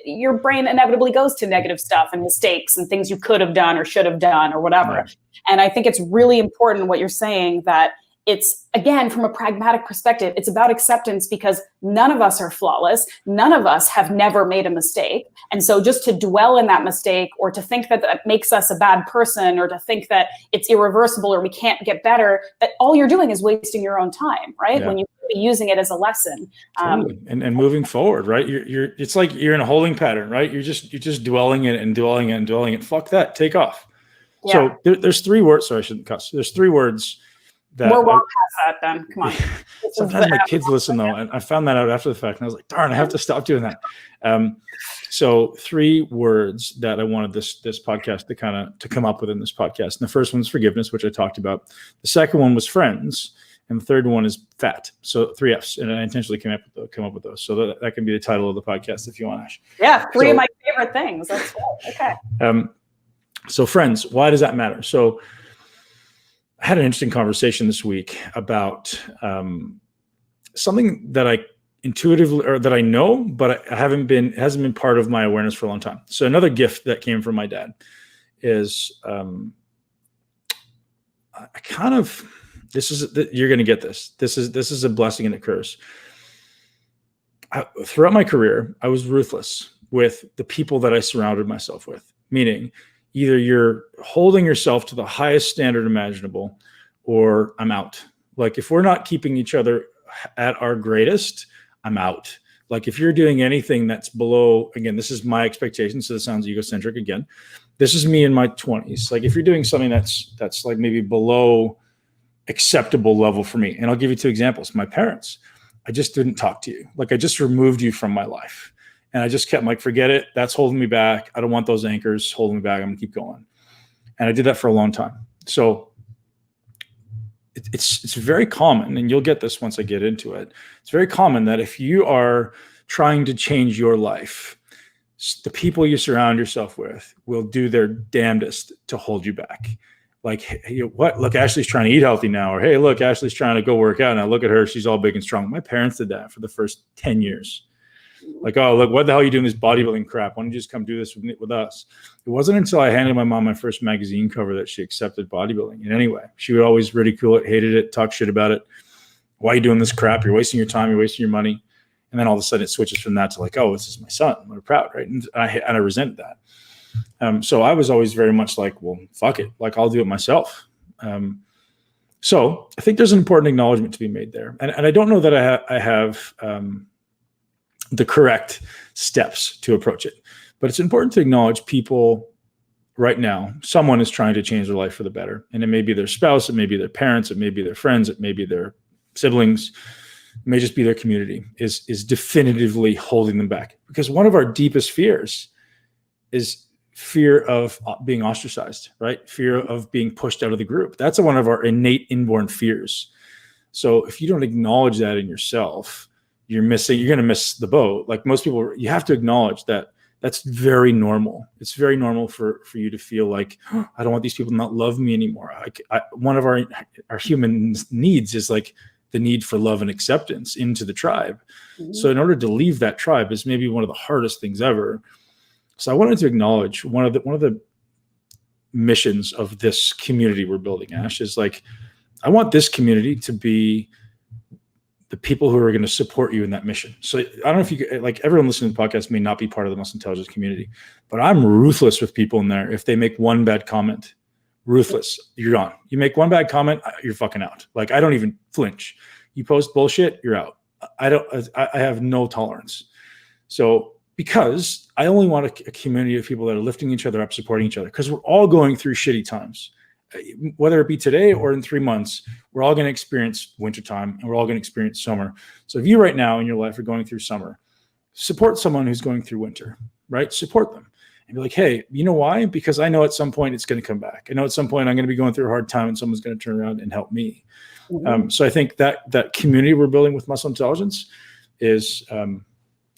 your brain inevitably goes to negative stuff and mistakes and things you could have done or should have done or whatever. Right. And I think it's really important what you're saying, that it's, again, from a pragmatic perspective, it's about acceptance, because none of us are flawless. None of us have never made a mistake. And so just to dwell in that mistake, or to think that that makes us a bad person, or to think that it's irreversible or we can't get better, that all you're doing is wasting your own time, right? Yeah. When you could be using it as a lesson. Totally. And moving forward, right? It's like you're in a holding pattern, right? You're just dwelling it and dwelling it and dwelling it. Fuck that. Take off. Yeah. So there's 3 words. Sorry, I shouldn't cuss. There's 3 words. We're well past that then. Come on. Sometimes my kids listen though, and I found that out after the fact, and I was like, darn, I have to stop doing that. So 3 words that I wanted this podcast to come up with in this podcast. And the first one is forgiveness, which I talked about. The second one was friends, and the third one is fat. So 3 F's, and I intentionally come up with those. So that can be the title of the podcast if you want, Ash. Yeah, 3 of my favorite things. That's cool. Okay. So friends, why does that matter? So I had an interesting conversation this week about something that I intuitively, or that I know, but it hasn't been part of my awareness for a long time. So another gift that came from my dad is, you're going to get this. This is a blessing and a curse. Throughout my career, I was ruthless with the people that I surrounded myself with, meaning either you're holding yourself to the highest standard imaginable, or I'm out. Like, if we're not keeping each other at our greatest, I'm out. Like, if you're doing anything that's below, again, this is my expectation, so this sounds egocentric again. This is me in my 20s. Like, if you're doing something that's like maybe below acceptable level for me, and I'll give you 2 examples. My parents, I just didn't talk to you. Like, I just removed you from my life. And I just kept like, forget it. That's holding me back. I don't want those anchors holding me back. I'm gonna keep going. And I did that for a long time. So it's very common, and you'll get this once I get into it. It's very common that if you are trying to change your life, the people you surround yourself with will do their damnedest to hold you back. Like, hey, what? Look, Ashleigh's trying to eat healthy now. Or, hey, look, Ashleigh's trying to go work out. Now look at her. She's all big and strong. My parents did that for the first 10 years. Like, oh, look, what the hell are you doing this bodybuilding crap? Why don't you just come do this with us? It wasn't until I handed my mom my first magazine cover that she accepted bodybuilding in any way. She would always ridicule it, hated it, talk shit about it. Why are you doing this crap? You're wasting your time. You're wasting your money. And then all of a sudden it switches from that to like, oh, this is my son. We're proud, right? And I resented that. So I was always very much like, well, fuck it. Like, I'll do it myself. So I think there's an important acknowledgement to be made there. And I don't know that I have the correct steps to approach it, but it's important to acknowledge people right now. Someone is trying to change their life for the better. And it may be their spouse, it may be their parents, it may be their friends, it may be their siblings, it may just be their community is definitively holding them back. Because one of our deepest fears is fear of being ostracized, right? Fear of being pushed out of the group. That's one of our innate inborn fears. So if you don't acknowledge that in yourself, you're going to miss the boat. Like most people, you have to acknowledge that that's very normal. It's very normal for you to feel like, oh, I don't want these people to not love me anymore. One of our human needs is like the need for love and acceptance into the tribe. Mm-hmm. So in order to leave that tribe is maybe one of the hardest things ever. So I wanted to acknowledge one of the missions of this community we're building, Ash, is like, I want this community to be the people who are going to support you in that mission. So I don't know if you, like, everyone listening to the podcast may not be part of the Muscle Intelligence community, but I'm ruthless with people in there. If they make one bad comment, ruthless, you're gone. You make one bad comment, you're fucking out. Like, I don't even flinch. You post bullshit, you're out. I have no tolerance. So, because I only want a community of people that are lifting each other up, supporting each other, because we're all going through shitty times. Whether it be today or in 3 months, we're all going to experience wintertime and we're all going to experience summer. So if you right now in your life are going through summer, support someone who's going through winter, right? Support them and be like, hey, you know why? Because I know at some point it's going to come back. I know at some point I'm going to be going through a hard time and someone's going to turn around and help me. Mm-hmm. So I think that community we're building with Muscle Intelligence is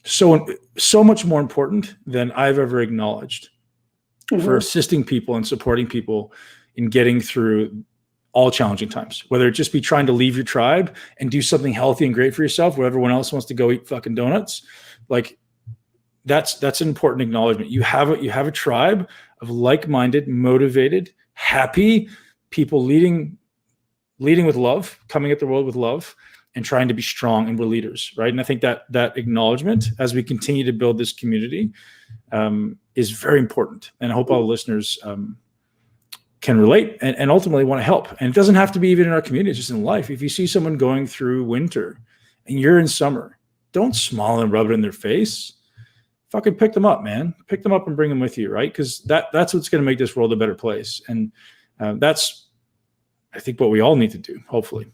so much more important than I've ever acknowledged for assisting people and supporting people in getting through all challenging times, whether it just be trying to leave your tribe and do something healthy and great for yourself, where everyone else wants to go eat fucking donuts. Like, that's an important acknowledgement. You have a tribe of like-minded, motivated, happy people leading with love, coming at the world with love, and trying to be strong, and we're leaders, right? And I think that acknowledgement, as we continue to build this community, is very important. And I hope all the listeners can relate and ultimately want to help. And it doesn't have to be even in our community, it's just in life. If you see someone going through winter and you're in summer, don't smile and rub it in their face. Fucking pick them up, man. Pick them up and bring them with you, right? Because that's what's going to make this world a better place. And that's, I think, what we all need to do, hopefully.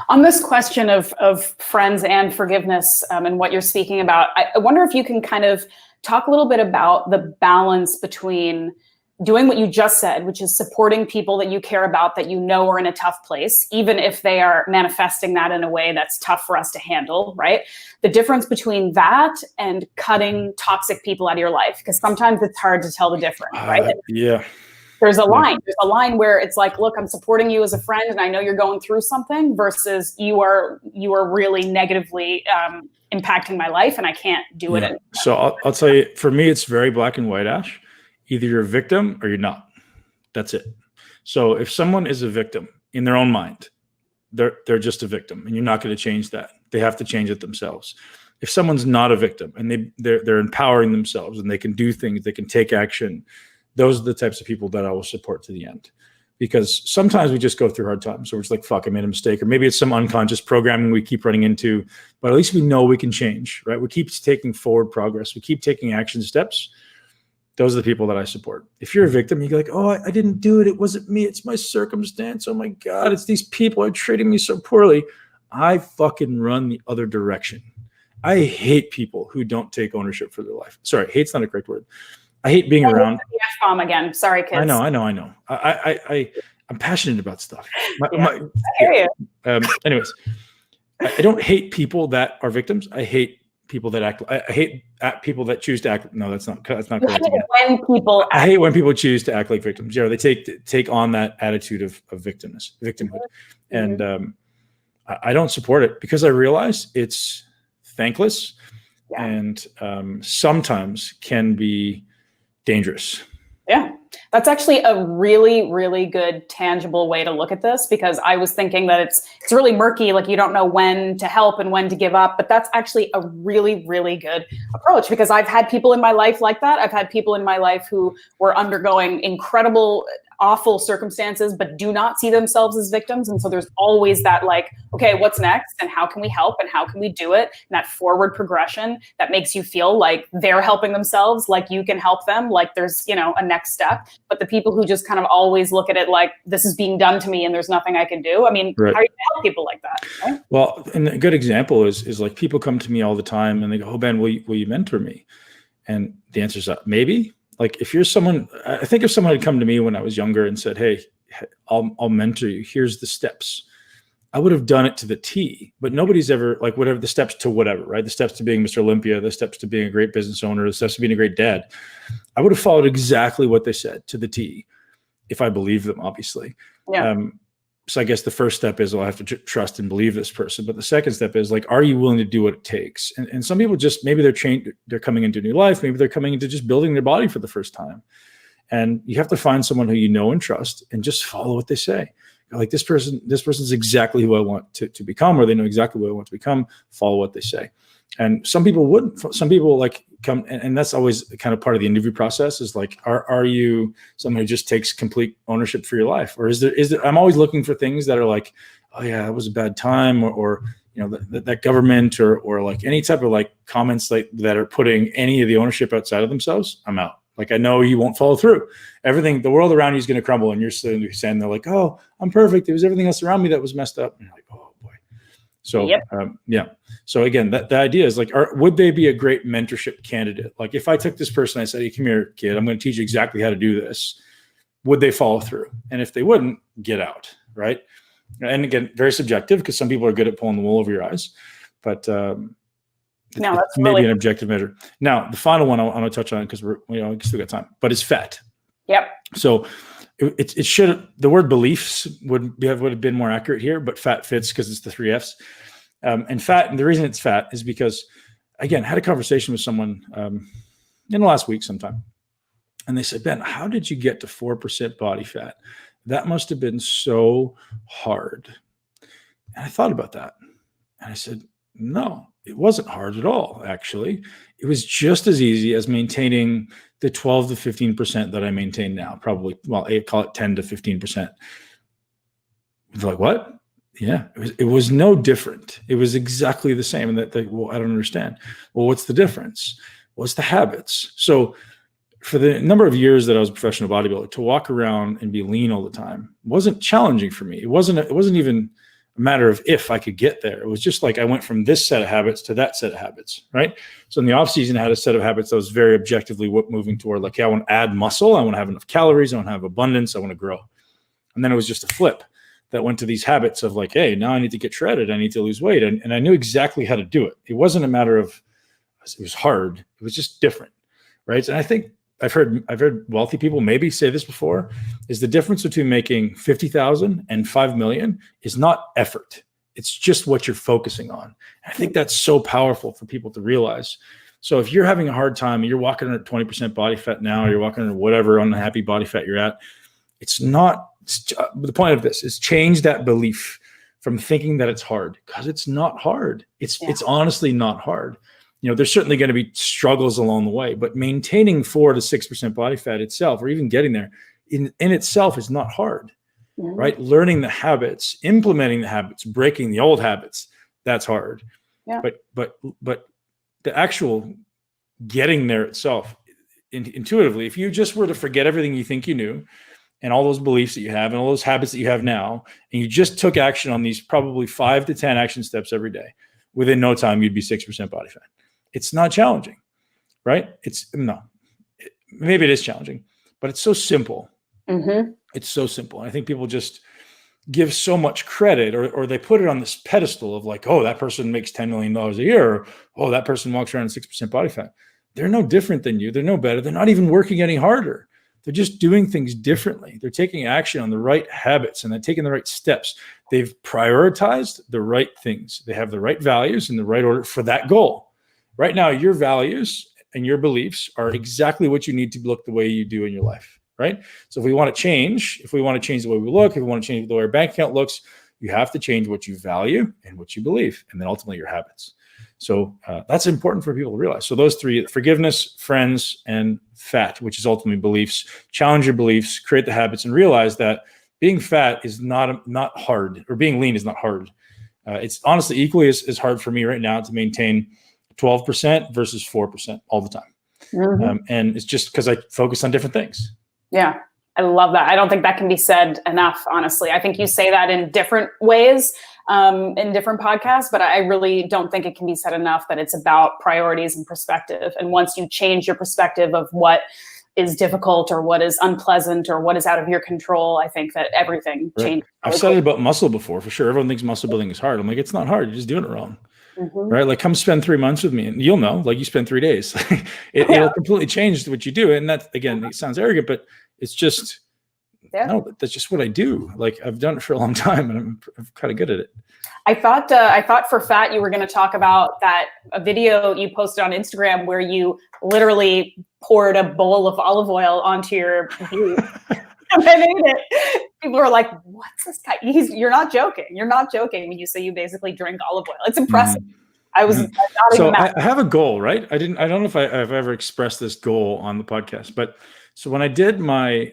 On this question of friends and forgiveness and what you're speaking about, I wonder if you can kind of talk a little bit about the balance between doing what you just said, which is supporting people that you care about, that you know are in a tough place, even if they are manifesting that in a way that's tough for us to handle, right? The difference between that and cutting toxic people out of your life, because sometimes it's hard to tell the difference, right? Yeah. There's a line. There's a line where it's like, look, I'm supporting you as a friend, and I know you're going through something, versus you are really negatively impacting my life, and I can't do it anymore. So I'll tell you, for me, it's very black and white, Ash. Either you're a victim or you're not. That's it. So if someone is a victim in their own mind, they're just a victim, and you're not going to change that. They have to change it themselves. If someone's not a victim and they're empowering themselves and they can do things, they can take action, those are the types of people that I will support to the end. Because sometimes we just go through hard times. So we're just like, fuck, I made a mistake. Or maybe it's some unconscious programming we keep running into, but at least we know we can change, right? We keep taking forward progress. We keep taking action steps. Those are the people that I support. If you're a victim, you're like, oh, I didn't do it. It wasn't me. It's my circumstance. Oh my God, it's these people are treating me so poorly. I fucking run the other direction. I hate people who don't take ownership for their life. Sorry, hate's not a correct word. I hate being around. The F-bomb again. Sorry, kids. I know. I'm passionate about stuff. I hear you. Anyways, I don't hate people that are victims. I hate people that act. I hate people that choose to act. No, that's not correct. I hate when people choose to act like victims. Yeah, they take on that attitude of victimhood, and I don't support it because I realize it's thankless and sometimes can be dangerous. Yeah, that's actually a really, really good tangible way to look at this, because I was thinking that it's really murky, like you don't know when to help and when to give up, but that's actually a really, really good approach, because I've had people in my life like that. I've had people in my life who were undergoing incredible, awful circumstances, but do not see themselves as victims. And so there's always that like, okay, what's next? And how can we help? And how can we do it? And that forward progression that makes you feel like they're helping themselves, like you can help them, like there's, a next step. But the people who just kind of always look at it like this is being done to me and there's nothing I can do. I mean, How are you going to help people like that? Right? Well, and a good example is like people come to me all the time and they go, oh, Ben, will you mentor me? And the answer is maybe. Like if you're someone, I think if someone had come to me when I was younger and said, hey, I'll mentor you, here's the steps, I would have done it to the T. But nobody's ever like whatever the steps to whatever, right? The steps to being Mr. Olympia, the steps to being a great business owner, the steps to being a great dad. I would have followed exactly what they said to the T if I believed them, obviously. Yeah. So I guess the first step is, well, I have to trust and believe this person. But the second step is like, are you willing to do what it takes? And some people just, maybe they're coming into a new life. Maybe they're coming into just building their body for the first time. And you have to find someone who you know and trust and just follow what they say. You're like this person's exactly who I want to become, or they know exactly what I want to become, follow what they say. And some people wouldn't. Some people like come, and that's always kind of part of the interview process is like, are you someone who just takes complete ownership for your life? Or is there, I'm always looking for things that are like, oh yeah, that was a bad time, or that government or like any type of like comments like that are putting any of the ownership outside of themselves. I'm out. Like, I know you won't follow through. Everything, the world around you is going to crumble, and you're sitting saying, they're like, oh, I'm perfect. It was everything else around me that was messed up. And you're like, oh boy. So, So again, the idea is like, would they be a great mentorship candidate? Like if I took this person, I said, hey, come here, kid, I'm going to teach you exactly how to do this. Would they follow through? And if they wouldn't, get out, right? And again, very subjective because some people are good at pulling the wool over your eyes, but that's maybe really an objective measure. Now, the final one I want to touch on because we still got time, but it's fat. Yep. So it should, the word beliefs would have been more accurate here, but fat fits because it's the 3 Fs. And fat, and the reason it's fat is because, again, I had a conversation with someone in the last week sometime, and they said, Ben, how did you get to 4% body fat? That must have been so hard. And I thought about that, and I said, no, it wasn't hard at all, actually. It was just as easy as maintaining the 12 to 15% that I maintain now, probably, well, I call it 10 to 15%. They're like, what? Yeah, it was no different. It was exactly the same. And well, I don't understand. Well, what's the difference? What's the habits? So for the number of years that I was a professional bodybuilder, to walk around and be lean all the time wasn't challenging for me. It wasn't even a matter of if I could get there. It was just like I went from this set of habits to that set of habits, right? So in the off season, I had a set of habits that was very objectively moving toward like, I want to add muscle. I want to have enough calories. I want to have abundance. I want to grow. And then it was just a flip that went to these habits of like, hey, now I need to get shredded. I need to lose weight. And I knew exactly how to do it. It wasn't a matter of, it was hard. It was just different, right? And I think I've heard wealthy people maybe say this before, is the difference between making 50,000 and 5 million is not effort. It's just what you're focusing on. I think that's so powerful for people to realize. So if you're having a hard time and you're walking at 20% body fat now, or you're walking at whatever unhappy body fat you're at, the point of this is change that belief from thinking that it's hard, because it's not hard. It's honestly not hard. There's certainly going to be struggles along the way, but maintaining 4 to 6% body fat itself, or even getting there in itself, is not hard, right? Learning the habits, implementing the habits, breaking the old habits, that's hard. Yeah. But the actual getting there itself, intuitively, if you just were to forget everything you think you knew, and all those beliefs that you have and all those habits that you have now, and you just took action on these probably 5 to 10 action steps every day, within no time, you'd be 6% body fat. It's not challenging, right? Maybe it is challenging, but it's so simple. It's so simple. I think people just give so much credit, or they put it on this pedestal of like, oh, that person makes $10 million a year, or, oh, that person walks around 6% body fat. They're no different than you. They're no better. They're not even working any harder. They're just doing things differently. They're taking action on the right habits, and they're taking the right steps. They've prioritized the right things. They have the right values in the right order for that goal. Right now, your values and your beliefs are exactly what you need to look the way you do in your life, right? So if we want to change the way we look, if we want to change the way our bank account looks, you have to change what you value and what you believe, and then ultimately your habits. So that's important for people to realize. So those 3: forgiveness, friends, and fat, which is ultimately beliefs. Challenge your beliefs, create the habits, and realize that being fat is not hard, or being lean is not hard. It's honestly equally as hard for me right now to maintain 12% versus 4% all the time. And it's just because I focus on different things. Yeah, I love that. I don't think that can be said enough, honestly. I think you say that in different ways, in different podcasts, but I really don't think it can be said enough that it's about priorities and perspective. And once you change your perspective of what is difficult, or what is unpleasant, or what is out of your control, I think that everything changes. I've said it about muscle before, for sure. Everyone thinks muscle building is hard. I'm like, it's not hard. You're just doing it wrong. Right? Like, come spend 3 months with me and you'll know, like, you spend 3 days. It'll completely change what you do. And that, again, it sounds arrogant, but it's just, no, that's just what I do. Like, I've done it for a long time, and I'm kind of good at it. I thought for fat, you were going to talk about a video you posted on Instagram where you literally poured a bowl of olive oil onto your boot. And I ate it. People were like, what's this guy? You're not joking. You're not joking when you say you basically drink olive oil. It's impressive. I was not so even I have a goal, right? I don't know if I've ever expressed this goal on the podcast, but so when I did my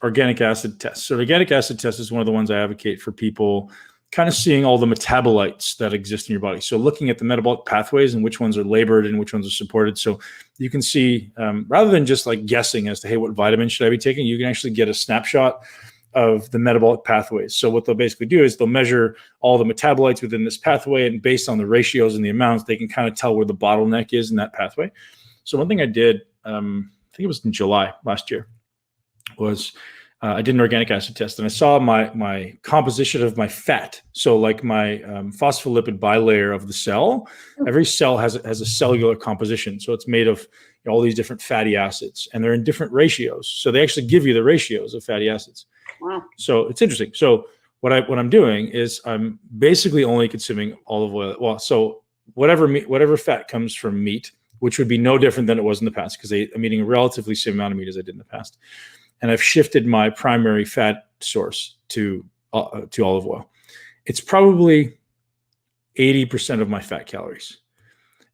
organic acid test, so organic acid test is one of the ones I advocate for people kind of seeing all the metabolites that exist in your body. So looking at the metabolic pathways and which ones are labored and which ones are supported. So you can see, rather than just like guessing as to, hey, what vitamin should I be taking? You can actually get a snapshot of the metabolic pathways. So what they'll basically do is they'll measure all the metabolites within this pathway, and based on the ratios and the amounts, they can kind of tell where the bottleneck is in that pathway. So one thing I did, I think it was in July last year, was I did an organic acid test, and I saw my composition of my fat. So like my phospholipid bilayer of the cell, every cell has a cellular composition. So it's made of all these different fatty acids, and they're in different ratios. So they actually give you the ratios of fatty acids. Wow. So it's interesting. So what I'm doing is I'm basically only consuming olive oil. Well, so whatever fat comes from meat, which would be no different than it was in the past, because I'm eating a relatively same amount of meat as I did in the past. And I've shifted my primary fat source to olive oil. It's probably 80% of my fat calories.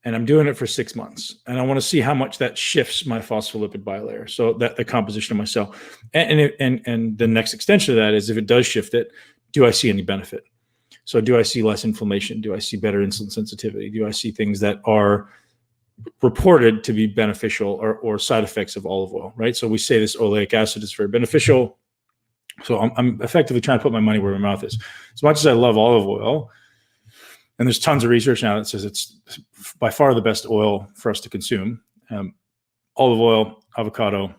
And I'm doing it for 6 months. And I want to see how much that shifts my phospholipid bilayer, so that the composition of my cell. And the next extension of that is, if it does shift it, do I see any benefit? So do I see less inflammation? Do I see better insulin sensitivity? Do I see things that are reported to be beneficial, or side effects of olive oil, right? So we say this oleic acid is very beneficial. So I'm effectively trying to put my money where my mouth is. As much as I love olive oil, and there's tons of research now that says it's by far the best oil for us to consume. Olive oil, avocado,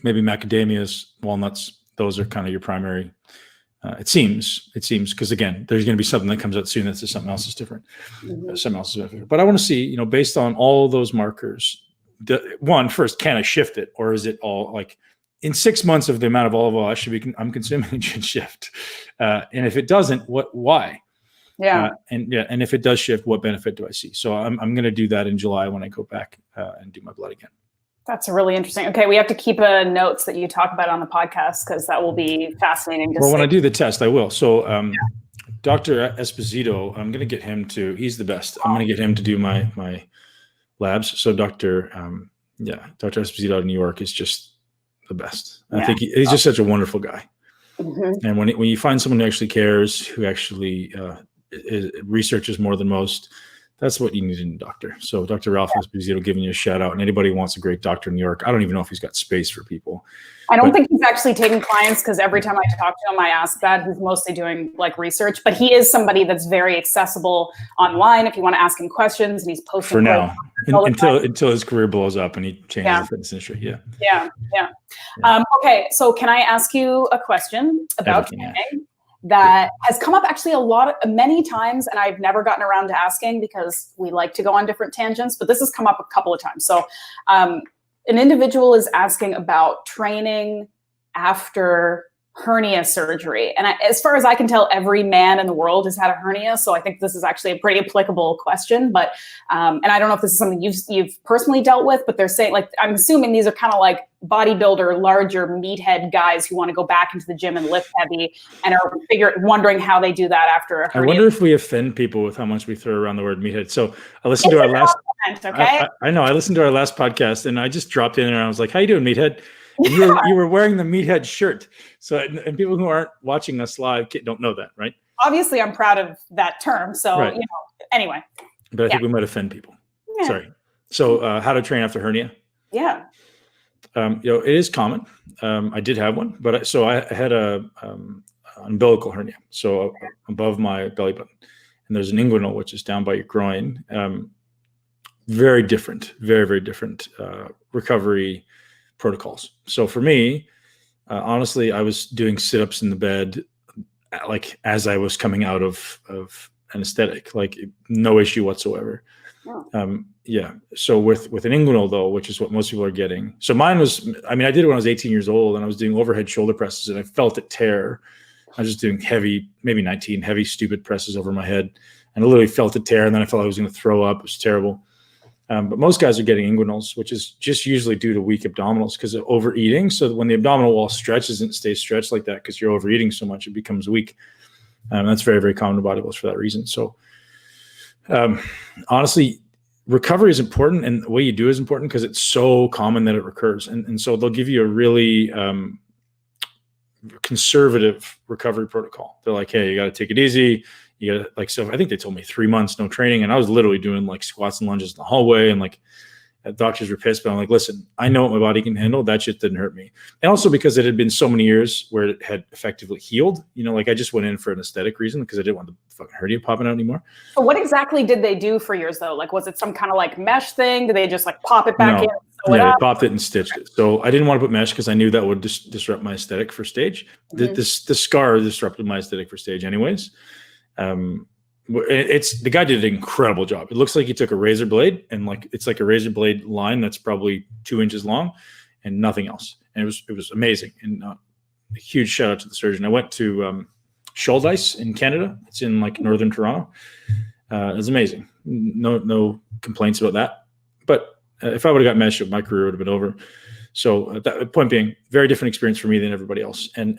maybe macadamias, walnuts, those are kind of your primary. It seems, because again, there's going to be something that comes out soon that says something else is different. Something else is different. But I want to see, based on all those markers, first, can I shift it, or is it all like in 6 months of the amount of olive oil I'm consuming, it should shift? And if it doesn't, why? Yeah. And if it does shift, what benefit do I see? So I'm going to do that in July when I go back and do my blood again. That's really interesting. Okay, we have to keep notes that you talk about on the podcast, because that will be fascinating to see. Well, when I do the test, I will. So Dr. Esposito, I'm going to get him he's the best. I'm going to get him to do my labs. So Dr. Esposito out of New York is just the best. I think he's just such a wonderful guy. Mm-hmm. And when you find someone who actually cares, who actually researches more than most, that's what you need in a doctor. So Dr. Ralph Esposito giving you a shout out. And anybody who wants a great doctor in New York, I don't even know if he's got space for people. I don't think he's actually taking clients, because every time I talk to him, I ask that. He's mostly doing like research, but he is somebody that's very accessible online if you want to ask him questions, and he's posting for now until his career blows up and he changes the fitness industry. Yeah. Okay, so can I ask you a question about training that has come up actually many times, and I've never gotten around to asking because we like to go on different tangents, but this has come up a couple of times. So an individual is asking about training after hernia surgery. And as far as I can tell, every man in the world has had a hernia. So I think this is actually a pretty applicable question. But, and I don't know if this is something you've personally dealt with, but they're saying, like, I'm assuming these are kind of like bodybuilder, larger meathead guys who want to go back into the gym and lift heavy and are wondering how they do that after a hernia. I wonder if we offend people with how much we throw around the word meathead. So I listened to our last, I know, I listened to our last podcast, and I just dropped in there and I was like, how you doing, meathead? And you were wearing the meathead shirt. So, and people who aren't watching us live don't know that, right? Obviously, I'm proud of that term. So, anyway. But I think we might offend people. Yeah. Sorry. So, how to train after hernia? Yeah. It is common. I did have one, but I had a umbilical hernia, so above my belly button, and there's an inguinal, which is down by your groin. Very different, very, very different recovery protocols. So for me, honestly, I was doing sit-ups in the bed, like as I was coming out of anesthetic, like no issue whatsoever. Oh. So with an inguinal though, which is what most people are getting. So mine was, I did it when I was 18 years old, and I was doing overhead shoulder presses, and I felt it tear. I was just doing heavy, maybe 19 heavy, stupid presses over my head, and I literally felt it tear. And then I felt I was going to throw up. It was terrible. But most guys are getting inguinals, which is just usually due to weak abdominals because of overeating. So when the abdominal wall stretches and stays stretched like that, because you're overeating so much, it becomes weak. That's very, very common to bodybuilders for that reason. So honestly, recovery is important, and the way you do is important because it's so common that it recurs. And so they'll give you a really conservative recovery protocol. They're like, hey, you got to take it easy. You got like, so I think they told me 3 months, no training. And I was literally doing like squats and lunges in the hallway, and like doctors were pissed, but I'm like, listen, I know what my body can handle. That shit didn't hurt me. And also because it had been so many years where it had effectively healed, like I just went in for an aesthetic reason because I didn't want the fucking hernia popping out anymore. So what exactly did they do for yours though? Like, was it some kind of like mesh thing? Did they just like pop it back in? They popped it and stitched it. So I didn't want to put mesh because I knew that would disrupt my aesthetic for stage. Mm-hmm. The scar disrupted my aesthetic for stage anyways. The guy did an incredible job. It looks like he took a razor blade and it's like a razor blade line that's probably 2 inches long and nothing else. And it was amazing. And a huge shout out to the surgeon. I went to Shouldice in Canada. It's in like northern Toronto. It was amazing. No complaints about that. But if I would have got mesh, my career would have been over. So that point being, very different experience for me than everybody else. And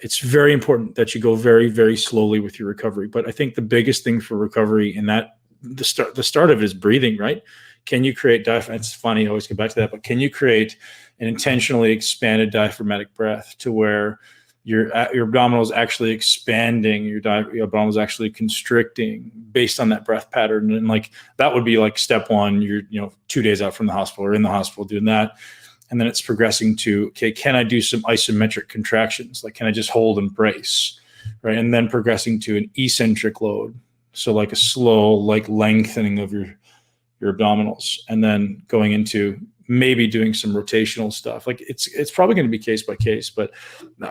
it's very important that you go very, very slowly with your recovery. But I think the biggest thing for recovery in that, the start of it is breathing, right? Can you create diaphragm? It's funny, I always come back to that, but can you create an intentionally expanded diaphragmatic breath to where your abdominal is actually expanding, your abdominal is actually constricting based on that breath pattern? And like, that would be like step one. You're 2 days out from the hospital or in the hospital doing that. And then it's progressing to, okay, can I do some isometric contractions? Like, can I just hold and brace, right? And then progressing to an eccentric load. So like a slow, like lengthening of your abdominals, and then going into maybe doing some rotational stuff. Like it's probably going to be case by case, but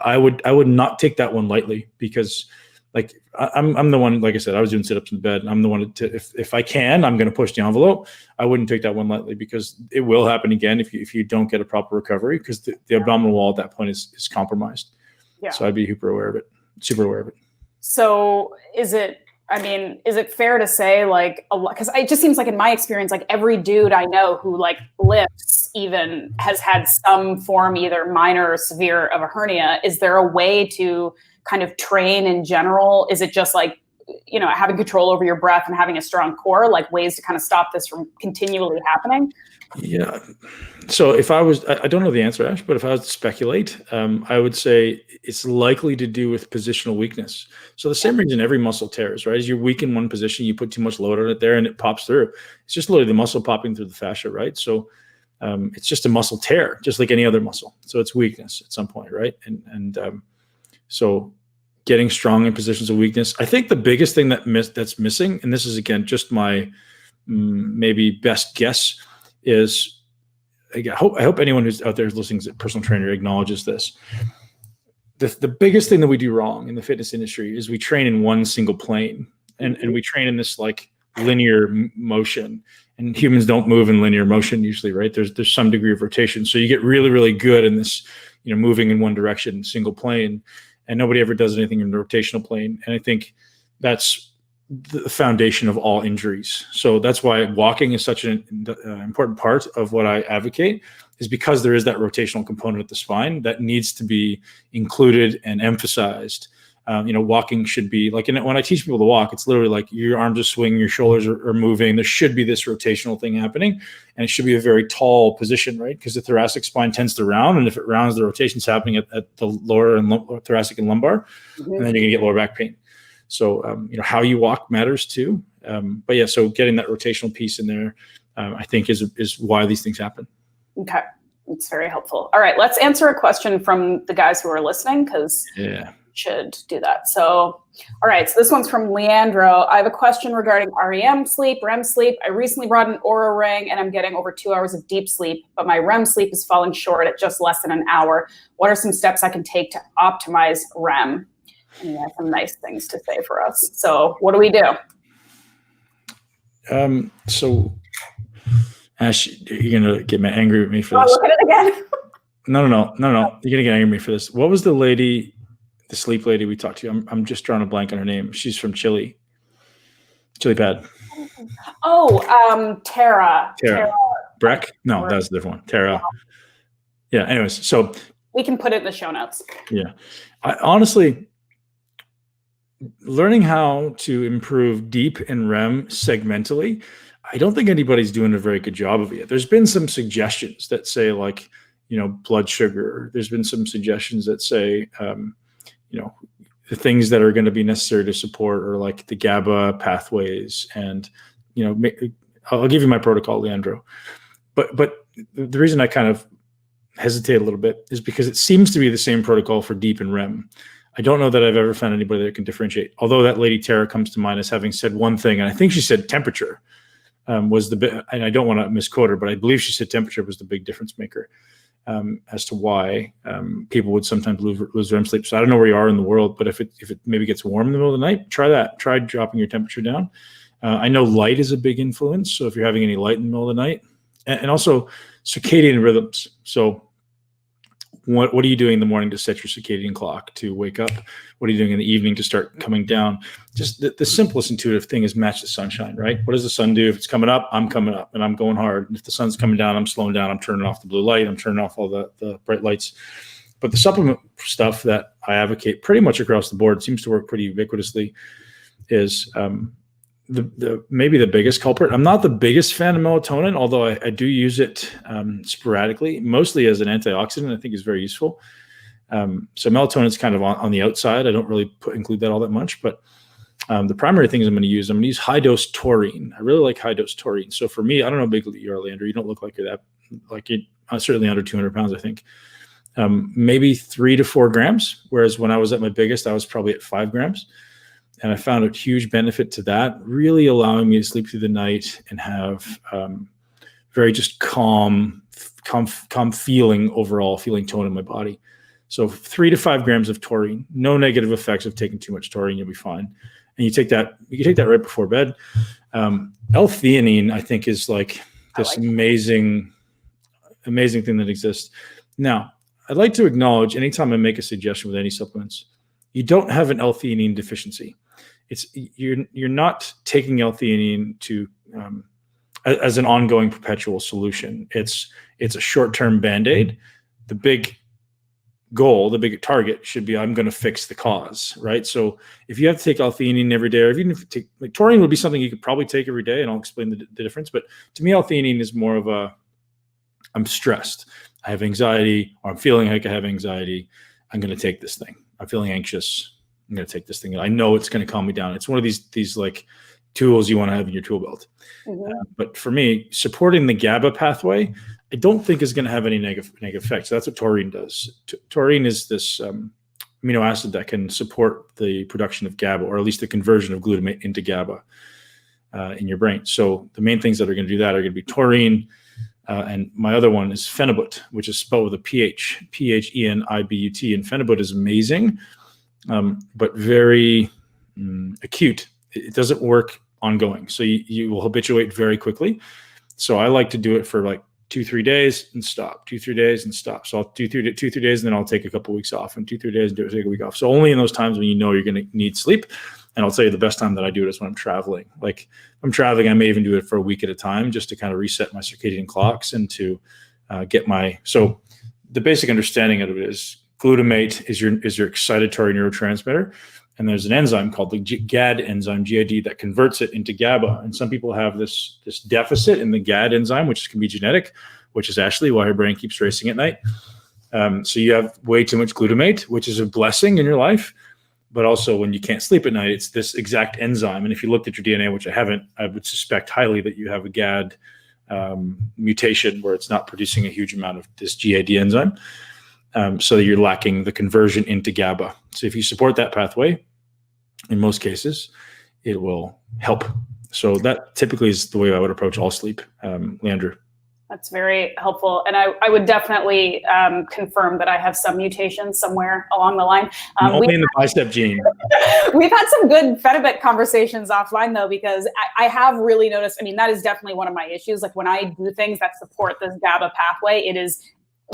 I would not take that one lightly because like I'm the one, like I said, I was doing sit-ups in bed. I'm the one to, if I can, I'm going to push the envelope. I wouldn't take that one lightly, because it will happen again if you don't get a proper recovery, because the abdominal wall at that point is compromised. Yeah. So I'd be super aware of it. So is it fair to say, like, a lot, because it just seems like in my experience, like every dude I know who like lifts even has had some form, either minor or severe, of a hernia. Is there a way to kind of train in general? Is it just like, having control over your breath and having a strong core, like ways to kind of stop this from continually happening? Yeah. So if I was, I don't know the answer, Ash, but if I was to speculate, I would say it's likely to do with positional weakness. So the same reason every muscle tears, right? As you're weak in one position, you put too much load on it there and it pops through. It's just literally the muscle popping through the fascia, right? So it's just a muscle tear, just like any other muscle. So it's weakness at some point, right? So getting strong in positions of weakness. I think the biggest thing that's missing, and this is again just my maybe best guess, is I hope anyone who's out there who's listening as a personal trainer acknowledges this. The biggest thing that we do wrong in the fitness industry is we train in one single plane, and we train in this like linear motion, and humans don't move in linear motion usually, right? There's some degree of rotation. So you get really, really good in this, moving in one direction, single plane, and nobody ever does anything in the rotational plane. And I think that's the foundation of all injuries. So that's why walking is such an important part of what I advocate, is because there is that rotational component of the spine that needs to be included and emphasized. Walking should be like, when I teach people to walk, it's literally like your arms are swinging, your shoulders are moving. There should be this rotational thing happening, and it should be a very tall position, right? Because the thoracic spine tends to round, and if it rounds, the rotation's happening at the lower and thoracic and lumbar, and then you're gonna get lower back pain. So, how you walk matters too. But yeah, so getting that rotational piece in there, I think is why these things happen. Okay. It's very helpful. All right, let's answer a question from the guys who are listening, because should do that. So, all right, so this one's from Leandro. I have a question regarding REM sleep, REM sleep. I recently brought an Oura ring and I'm getting over 2 hours of deep sleep, but my REM sleep is falling short at just less than an hour. What are some steps I can take to optimize REM? And he has some nice things to say for us. So what do we do? So Ash, you're going to get angry with me for this. Look at it again. No. You're going to get angry at me for this. What was the lady, the sleep lady we talked to? I'm just drawing a blank on her name. She's from Chile. Chili Pad. Oh, Tara. Breck? No, that was a different one. Tara. Yeah, anyways, so. We can put it in the show notes. Yeah. I honestly, learning how to improve deep and REM segmentally, I don't think anybody's doing a very good job of it. There's been some suggestions that say like, blood sugar. There's been some suggestions that say, the things that are going to be necessary to support are like the GABA pathways. And, I'll give you my protocol, Leandro. But the reason I kind of hesitate a little bit is because it seems to be the same protocol for deep and REM. I don't know that I've ever found anybody that can differentiate. Although that lady Tara comes to mind as having said one thing, and I think she said temperature was the bit, and I don't want to misquote her, but I believe she said temperature was the big difference maker as to why people would sometimes lose REM sleep. So I don't know where you are in the world, but if it maybe gets warm in the middle of the night, try that. Try dropping your temperature down. I know light is a big influence. So if you're having any light in the middle of the night, and also circadian rhythms. So what are you doing in the morning to set your circadian clock to wake up? What are you doing in the evening to start coming down? Just the simplest intuitive thing is match the sunshine, right? What does the sun do? If it's coming up, I'm coming up and I'm going hard. If the sun's coming down, I'm slowing down. I'm turning off the blue light. I'm turning off all the bright lights. But the supplement stuff that I advocate pretty much across the board, seems to work pretty ubiquitously, is maybe the biggest culprit. I'm not the biggest fan of melatonin, although I do use it sporadically, mostly as an antioxidant. I think is very useful. So melatonin is kind of on the outside. I don't really include that all that much, but the primary things I'm going to use high dose taurine. I really like high dose taurine. So for me, I don't know how big you are, Leander. You don't look like you're that, like you're certainly under 200 pounds, I think. Maybe 3 to 4 grams. Whereas when I was at my biggest, I was probably at 5 grams. And I found a huge benefit to that, really allowing me to sleep through the night and have very just calm feeling overall, feeling tone in my body. So 3 to 5 grams of taurine, no negative effects of taking too much taurine, you'll be fine. And you can take that right before bed. L-theanine, I think, is like this amazing thing that exists. Now, I'd like to acknowledge anytime I make a suggestion with any supplements, you don't have an L-theanine deficiency. You're not taking L-theanine to as an ongoing perpetual solution. It's a short-term Band-Aid. The big goal, the big target should be, I'm going to fix the cause, right? So if you have to take L-theanine every day, or even if you take, like, taurine would be something you could probably take every day, and I'll explain the difference. But to me, L-theanine is more of I'm stressed, I have anxiety, or I'm feeling like I have anxiety, I'm going to take this thing. I'm feeling anxious, I'm going to take this thing. I know it's going to calm me down. It's one of these like tools you want to have in your tool belt. But for me, supporting the GABA pathway, I don't think is going to have any negative effects. So that's what taurine does. Taurine is this amino acid that can support the production of GABA, or at least the conversion of glutamate into GABA in your brain. So the main things that are going to do that are going to be taurine, and my other one is phenibut, which is spelled with a PH, PHENIBUT. And phenibut is amazing, but very acute. It doesn't work ongoing. So you will habituate very quickly. So I like to do it for like 2-3 days and stop, 2-3 days and stop. So I'll do 2-3 days, and then I'll take a couple of weeks off, and 2-3 days and take a week off. So only in those times when you know you're going to need sleep. And I'll tell you the best time that I do it is when I'm traveling. Like, if I'm traveling, I may even do it for a week at a time, just to kind of reset my circadian clocks and to get so the basic understanding of it is glutamate is your excitatory neurotransmitter. And there's an enzyme called the GAD enzyme, GAD, that converts it into GABA. And some people have this deficit in the GAD enzyme, which can be genetic, which is Ashleigh, why her brain keeps racing at night. So you have way too much glutamate, which is a blessing in your life. But also, when you can't sleep at night, it's this exact enzyme. And if you looked at your DNA, which I haven't, I would suspect highly that you have a GAD mutation where it's not producing a huge amount of this GAD enzyme. So you're lacking the conversion into GABA. So if you support that pathway, in most cases, it will help. So that typically is the way I would approach all sleep, Leandra. That's very helpful. And I would definitely confirm that I have some mutations somewhere along the line. Only in the bicep gene. We've had some good phenibut conversations offline, though, because I have really noticed, I mean, that is definitely one of my issues. Like, when I do things that support this GABA pathway, it is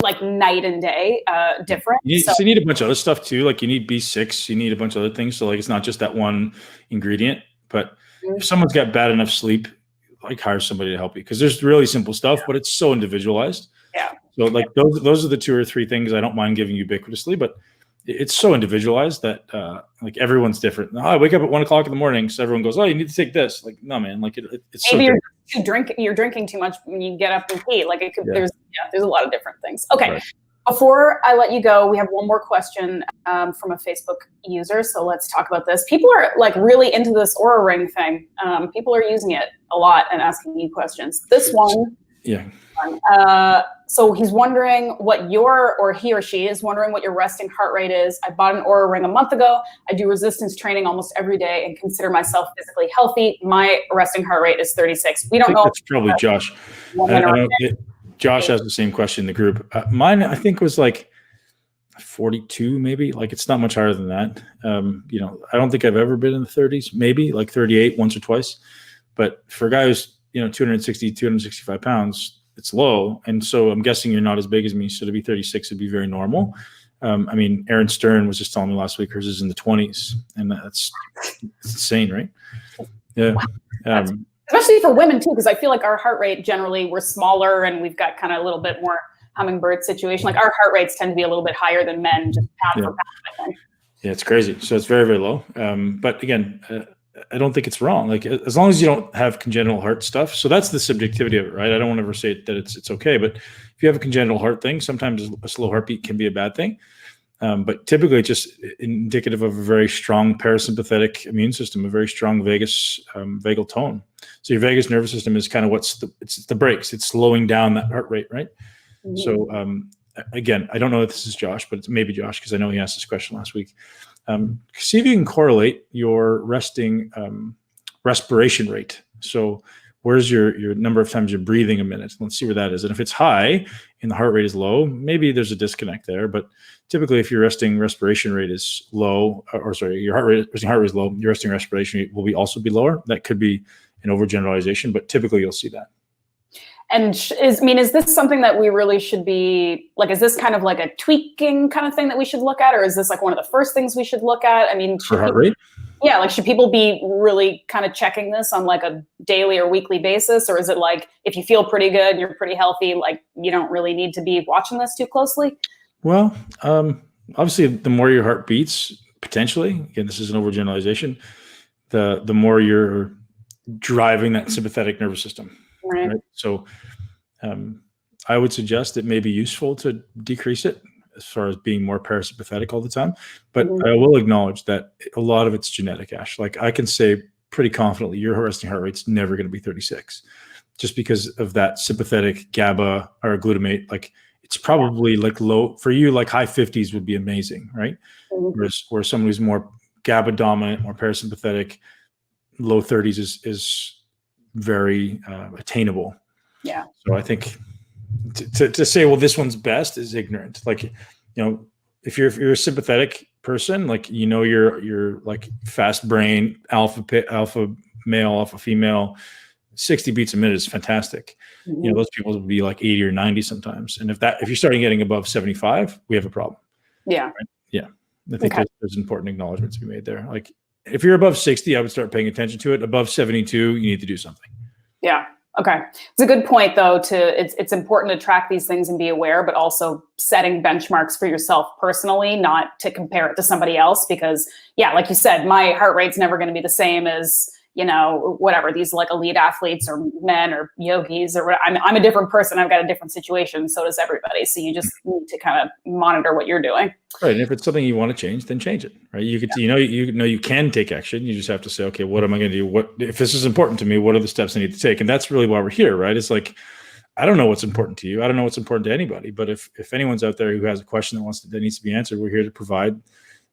like night and day different. You need a bunch of other stuff too. Like, you need B6, you need a bunch of other things. So like, it's not just that one ingredient, but if someone's got bad enough sleep, like, hire somebody to help you, because there's really simple stuff, but it's so individualized. Yeah. So like those are the 2 or 3 things I don't mind giving ubiquitously, but it's so individualized that like, everyone's different. I wake up at 1 o'clock in the morning, so everyone goes, "Oh, you need to take this." Like, no, man. Like, it's maybe so you're drinking too much when you get up and eat. Like, it could, there's a lot of different things. Okay. Right. Before I let you go, we have one more question from a Facebook user. So let's talk about this. People are like really into this Oura Ring thing. People are using it a lot and asking you questions. This one. Yeah. So he's wondering he or she is wondering what your resting heart rate is. I bought an Oura Ring a month ago. I do resistance training almost every day and consider myself physically healthy. My resting heart rate is 36. We don't know. That's probably Josh. Josh has the same question in the group. Mine, I think, was like 42, maybe. Like, it's not much higher than that. I don't think I've ever been in the 30s, maybe like 38 once or twice. But for a guy who's 260, 265 pounds, it's low. And so I'm guessing you're not as big as me. So to be 36 would be very normal. I mean, Erin Stern was just telling me last week hers is in the 20s, and it's insane, right? Yeah. Especially for women too, because I feel like our heart rate generally, we're smaller and we've got kind of a little bit more hummingbird situation. Like, our heart rates tend to be a little bit higher than men, just pound for pound, I think. Yeah, it's crazy. So it's very, very low. But again, I don't think it's wrong. Like, as long as you don't have congenital heart stuff. So that's the subjectivity of it, right? I don't want to ever say that it's okay, but if you have a congenital heart thing, sometimes a slow heartbeat can be a bad thing. But typically it's just indicative of a very strong parasympathetic immune system, a very strong vagal tone. So your vagus nervous system is kind of it's the brakes. It's slowing down that heart rate, right? Mm-hmm. So again, I don't know if this is Josh, but it's maybe Josh, because I know he asked this question last week. See if you can correlate your resting respiration rate. So where's your number of times you're breathing a minute? Let's see where that is. And if it's high and the heart rate is low, maybe there's a disconnect there. But typically, if your resting respiration rate is low, your resting heart rate is low, your resting respiration rate will also be lower. That could be an overgeneralization, but typically you'll see that. And is this something that we really should be like, is this kind of like a tweaking kind of thing that we should look at? Or is this like one of the first things we should look at? I mean, for heart rate? Yeah, like should people be really kind of checking this on like a daily or weekly basis? Or is it like, if you feel pretty good and you're pretty healthy, like you don't really need to be watching this too closely? Well, obviously the more your heart beats, potentially, again, this is an overgeneralization, the more you're driving that sympathetic nervous system. Right. So I would suggest it may be useful to decrease it as far as being more parasympathetic all the time. But I will acknowledge that a lot of it's genetic, Ash. Like I can say pretty confidently your resting heart rate's never going to be 36 just because of that sympathetic GABA or glutamate. Like it's probably like low for you, like high 50s would be amazing, right? Where someone who's more GABA dominant, more parasympathetic, low 30s is very attainable. Yeah. So I think to say, well, this one's best is ignorant. Like, if you're a sympathetic person, like, you're like fast brain, alpha male, alpha female, 60 beats a minute is fantastic. Those people will be like 80 or 90 sometimes. And if you're starting getting above 75, we have a problem. Yeah. Right? Yeah. I think there's important acknowledgments to be made there. Like, if you're above 60, I would start paying attention to it. Above 72, you need to do something. Yeah. Okay. It's a good point, though. It's important to track these things and be aware, but also setting benchmarks for yourself personally, not to compare it to somebody else. Because, yeah, like you said, my heart rate's never going to be the same as whatever these like elite athletes or men or yogis or I'm a different person. I've got a different situation. So does everybody. So you just need to kind of monitor what you're doing. Right. And if it's something you want to change, then change it. Right. You could, you can take action. You just have to say, okay, what am I going to do? What, if this is important to me, what are the steps I need to take? And that's really why we're here. Right. It's like, I don't know what's important to you. I don't know what's important to anybody, but if anyone's out there who has a question that needs to be answered, we're here to provide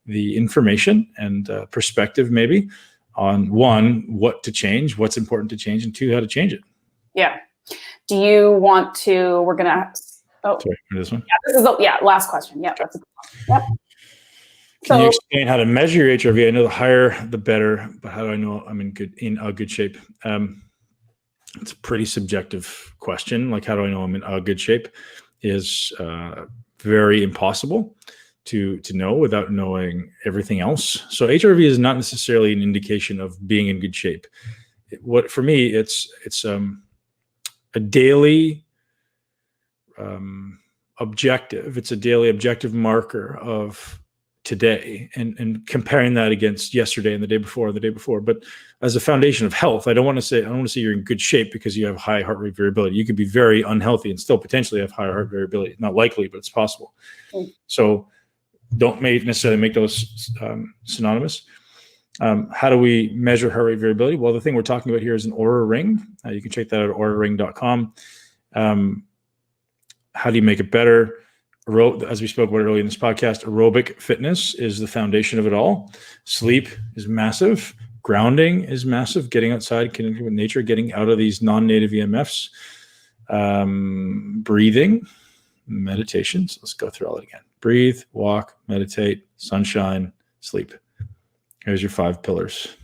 the information and perspective, maybe, on one, what to change, what's important to change, and two, how to change it. Yeah. Do you want to, we're going to, sorry, this one? Yeah, this is last question. Yeah. That's a good one. Yep. Can you explain how to measure your HRV? I know the higher, the better, but how do I know I'm in good shape? It's a pretty subjective question. Like, how do I know I'm in a good shape is very impossible to know without knowing everything else. So HRV is not necessarily an indication of being in good shape. For me, it's a daily objective. It's a daily objective marker of today and comparing that against yesterday and the day before and the day before. But as a foundation of health, I don't want to say you're in good shape because you have high heart rate variability. You could be very unhealthy and still potentially have higher heart variability. Not likely, but it's possible. So don't necessarily make those synonymous. How do we measure heart rate variability? Well, the thing we're talking about here is an Oura ring. You can check that out at auraring.com. How do you make it better? As we spoke about earlier in this podcast, aerobic fitness is the foundation of it all. Sleep is massive. Grounding is massive. Getting outside, connecting with nature, getting out of these non-native EMFs. Breathing, meditations. Let's go through all that again. Breathe, walk, meditate, sunshine, sleep. Here's your 5 pillars.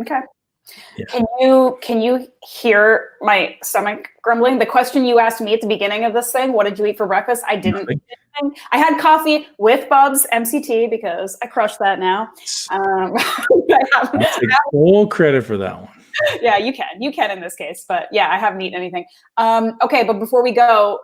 Okay. Yeah. Can you hear my stomach grumbling? The question you asked me at the beginning of this thing, what did you eat for breakfast? I didn't eat anything. I had coffee with Bob's MCT because I crushed that now. I'll take full credit for that one. Yeah, you can in this case, but yeah, I haven't eaten anything. Okay, but before we go,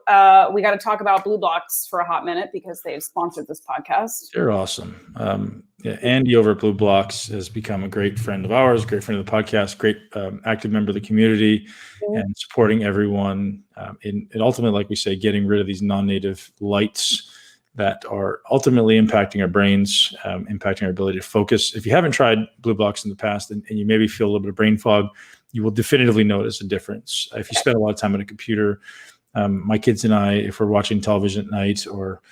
we got to talk about BLUblox for a hot minute because they've sponsored this podcast. They're awesome. Andy over at BLUblox has become a great friend of ours, great friend of the podcast, great active member of the community, and supporting everyone in ultimately, like we say, getting rid of these non-native lights that are ultimately impacting our brains, impacting our ability to focus. If you haven't tried BLUblox in the past and you maybe feel a little bit of brain fog, you will definitively notice a difference. If you spend a lot of time on a computer, my kids and I, if we're watching television at night or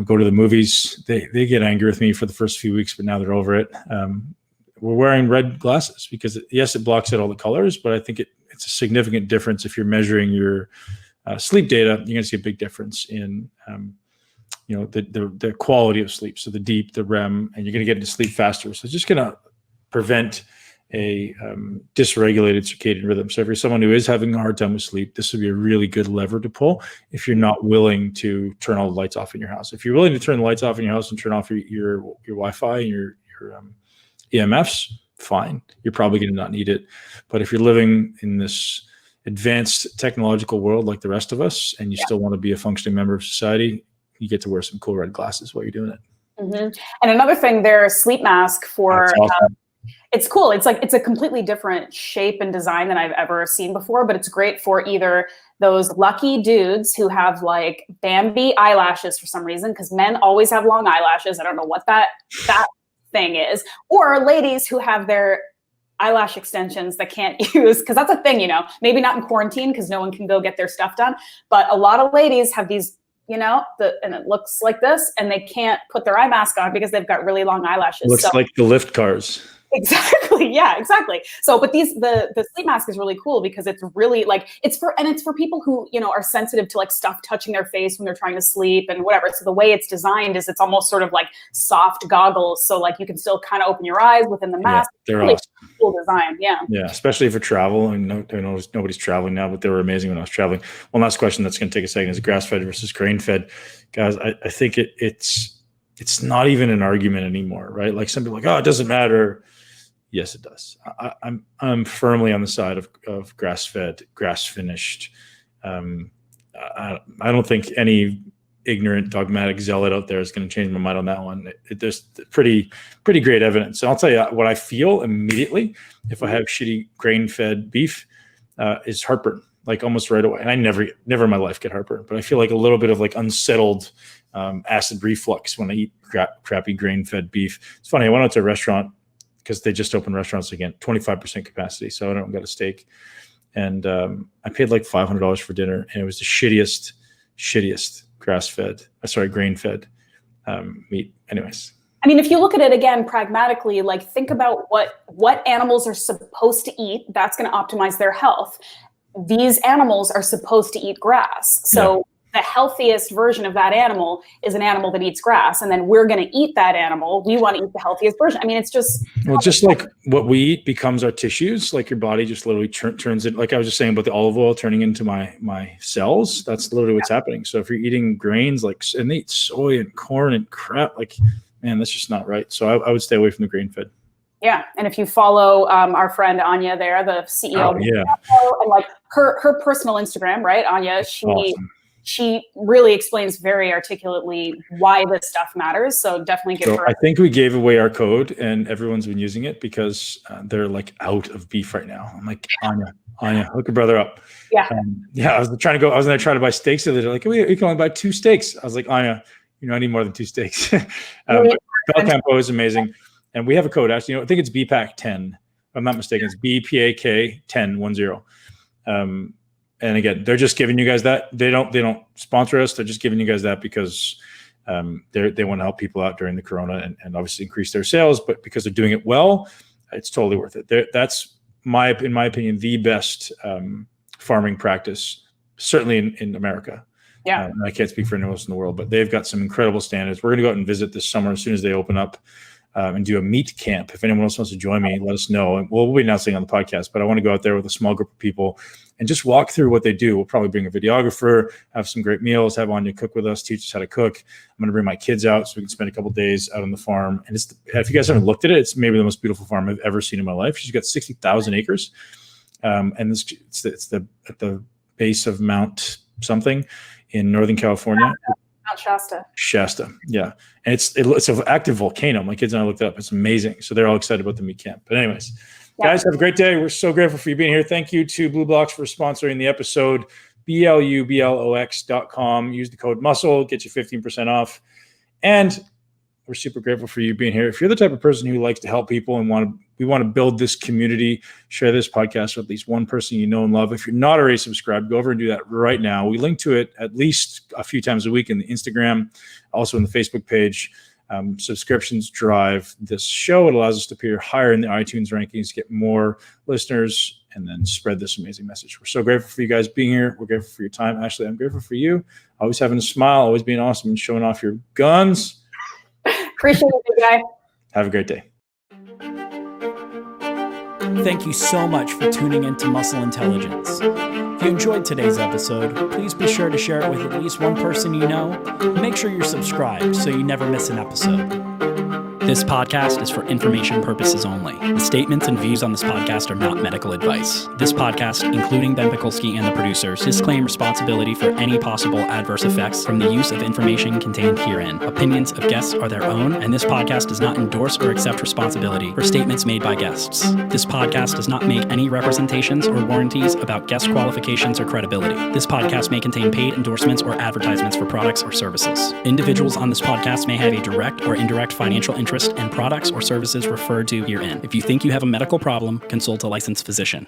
go to the movies, they get angry with me for the first few weeks, but now they're over it. we're wearing red glasses because yes, it blocks out all the colors, but I think it's a significant difference. If you're measuring your sleep data, you're going to see a big difference in, the quality of sleep. So the deep, the REM, and you're going to get into sleep faster. So it's just going to prevent a dysregulated circadian rhythm. So if you're someone who is having a hard time with sleep, this would be a really good lever to pull if you're not willing to turn all the lights off in your house. If you're willing to turn the lights off in your house and turn off your Wi-Fi and your EMFs, fine. You're probably going to not need it. But if you're living in this advanced technological world like the rest of us, and you still want to be a functioning member of society, you get to wear some cool red glasses while you're doing it. Mm-hmm. And another thing, their sleep mask for... That's awesome. It's cool. It's a completely different shape and design than I've ever seen before, but it's great for either those lucky dudes who have like Bambi eyelashes for some reason, because men always have long eyelashes. I don't know what that thing is. Or ladies who have their eyelash extensions that can't use, because that's a thing, maybe not in quarantine because no one can go get their stuff done. But a lot of ladies have these, and it looks like this, and they can't put their eye mask on because they've got really long eyelashes. Looks like the lift cars. Exactly. Yeah, exactly. So, but the sleep mask is really cool because it's really like, it's for people who, are sensitive to like stuff touching their face when they're trying to sleep and whatever. So the way it's designed is it's almost sort of like soft goggles. So like you can still kind of open your eyes within the mask. Yeah, they're really awesome. Cool design. Yeah. Yeah. Especially for travel. I know nobody's traveling now, but they were amazing when I was traveling. One last question that's going to take a second is grass-fed versus grain-fed. Guys, I think it's not even an argument anymore, right? Like some people are like, oh, it doesn't matter. Yes, it does. I'm firmly on the side of grass-fed, grass-finished. I don't think any ignorant, dogmatic zealot out there is going to change my mind on that one. There's pretty great evidence. And I'll tell you what I feel immediately if I have shitty grain-fed beef is heartburn, like almost right away. And I never in my life get heartburn, but I feel like a little bit of like unsettled acid reflux when I eat crappy grain-fed beef. It's funny. I went out to a restaurant because they just opened restaurants again, 25% capacity. So I don't got a steak. And I paid like $500 for dinner. And it was the shittiest grain-fed meat. Anyways. I mean, if you look at it again, pragmatically, like think about what animals are supposed to eat. That's going to optimize their health. These animals are supposed to eat grass. So the healthiest version of that animal is an animal that eats grass. And then we're going to eat that animal. We want to eat the healthiest version. I mean, it's just... Well, just like what we eat becomes our tissues, like your body just literally turns it, like I was just saying about the olive oil turning into my cells, that's literally what's happening. So if you're eating grains, and they eat soy and corn and crap, like, man, that's just not right. So I would stay away from the grain-fed. Yeah, and if you follow our friend Anya there, the CEO, and like her personal Instagram, right, Anya, she really explains very articulately why this stuff matters. So definitely give her. I think we gave away our code and everyone's been using it because they're like out of beef right now. I'm like, Anya, hook your brother up. Yeah. I was going to try to buy steaks. So they're like, you can only buy 2 steaks. I was like, Anya, I need more than 2 steaks. Belcampo is amazing. And we have a code actually, I think it's BPAC10. If I'm not mistaken, it's BPAK1010. And again, they're just giving you guys that. They don't sponsor us. They're just giving you guys that because they want to help people out during the corona and obviously increase their sales. But because they're doing it well, it's totally worth it. That's in my opinion, the best farming practice, certainly in America. Yeah. And I can't speak for anyone else in the world, but they've got some incredible standards. We're going to go out and visit this summer as soon as they open up. And do a meat camp. If anyone else wants to join me, let us know. And we'll be announcing on the podcast, but I want to go out there with a small group of people and just walk through what they do. We'll probably bring a videographer, have some great meals, have Anya cook with us, teach us how to cook. I'm going to bring my kids out so we can spend a couple of days out on the farm. And if you guys haven't looked at it, it's maybe the most beautiful farm I've ever seen in my life. She's got 60,000 acres. And it's at the base of Mount something in Northern California. Shasta, yeah. And it's an active volcano. My kids and I looked it up. It's amazing. So they're all excited about the meat camp. But anyways, guys, have a great day. We're so grateful for you being here. Thank you to BLUblox for sponsoring the episode. BLUblox.com. Use the code MUSCLE, get you 15% off. And we're super grateful for you being here. If you're the type of person who likes to help people and we want to build this community, share this podcast with at least one person you know and love. If you're not already subscribed, go over and do that right now. We link to it at least a few times a week in the Instagram, also in the Facebook page. Subscriptions drive this show. It allows us to appear higher in the iTunes rankings, get more listeners, and then spread this amazing message. We're so grateful for you guys being here. We're grateful for your time. Ashleigh, I'm grateful for you. Always having a smile, always being awesome and showing off your guns. Appreciate it, big guy. Have a great day. Thank you so much for tuning into Muscle Intelligence. If you enjoyed today's episode, please be sure to share it with at least one person you know. Make sure you're subscribed so you never miss an episode. This podcast is for information purposes only. The statements and views on this podcast are not medical advice. This podcast, including Ben Pakulski and the producers, disclaim responsibility for any possible adverse effects from the use of information contained herein. Opinions of guests are their own, and this podcast does not endorse or accept responsibility for statements made by guests. This podcast does not make any representations or warranties about guest qualifications or credibility. This podcast may contain paid endorsements or advertisements for products or services. Individuals on this podcast may have a direct or indirect financial interest in products or services referred to herein. If you think you have a medical problem, consult a licensed physician.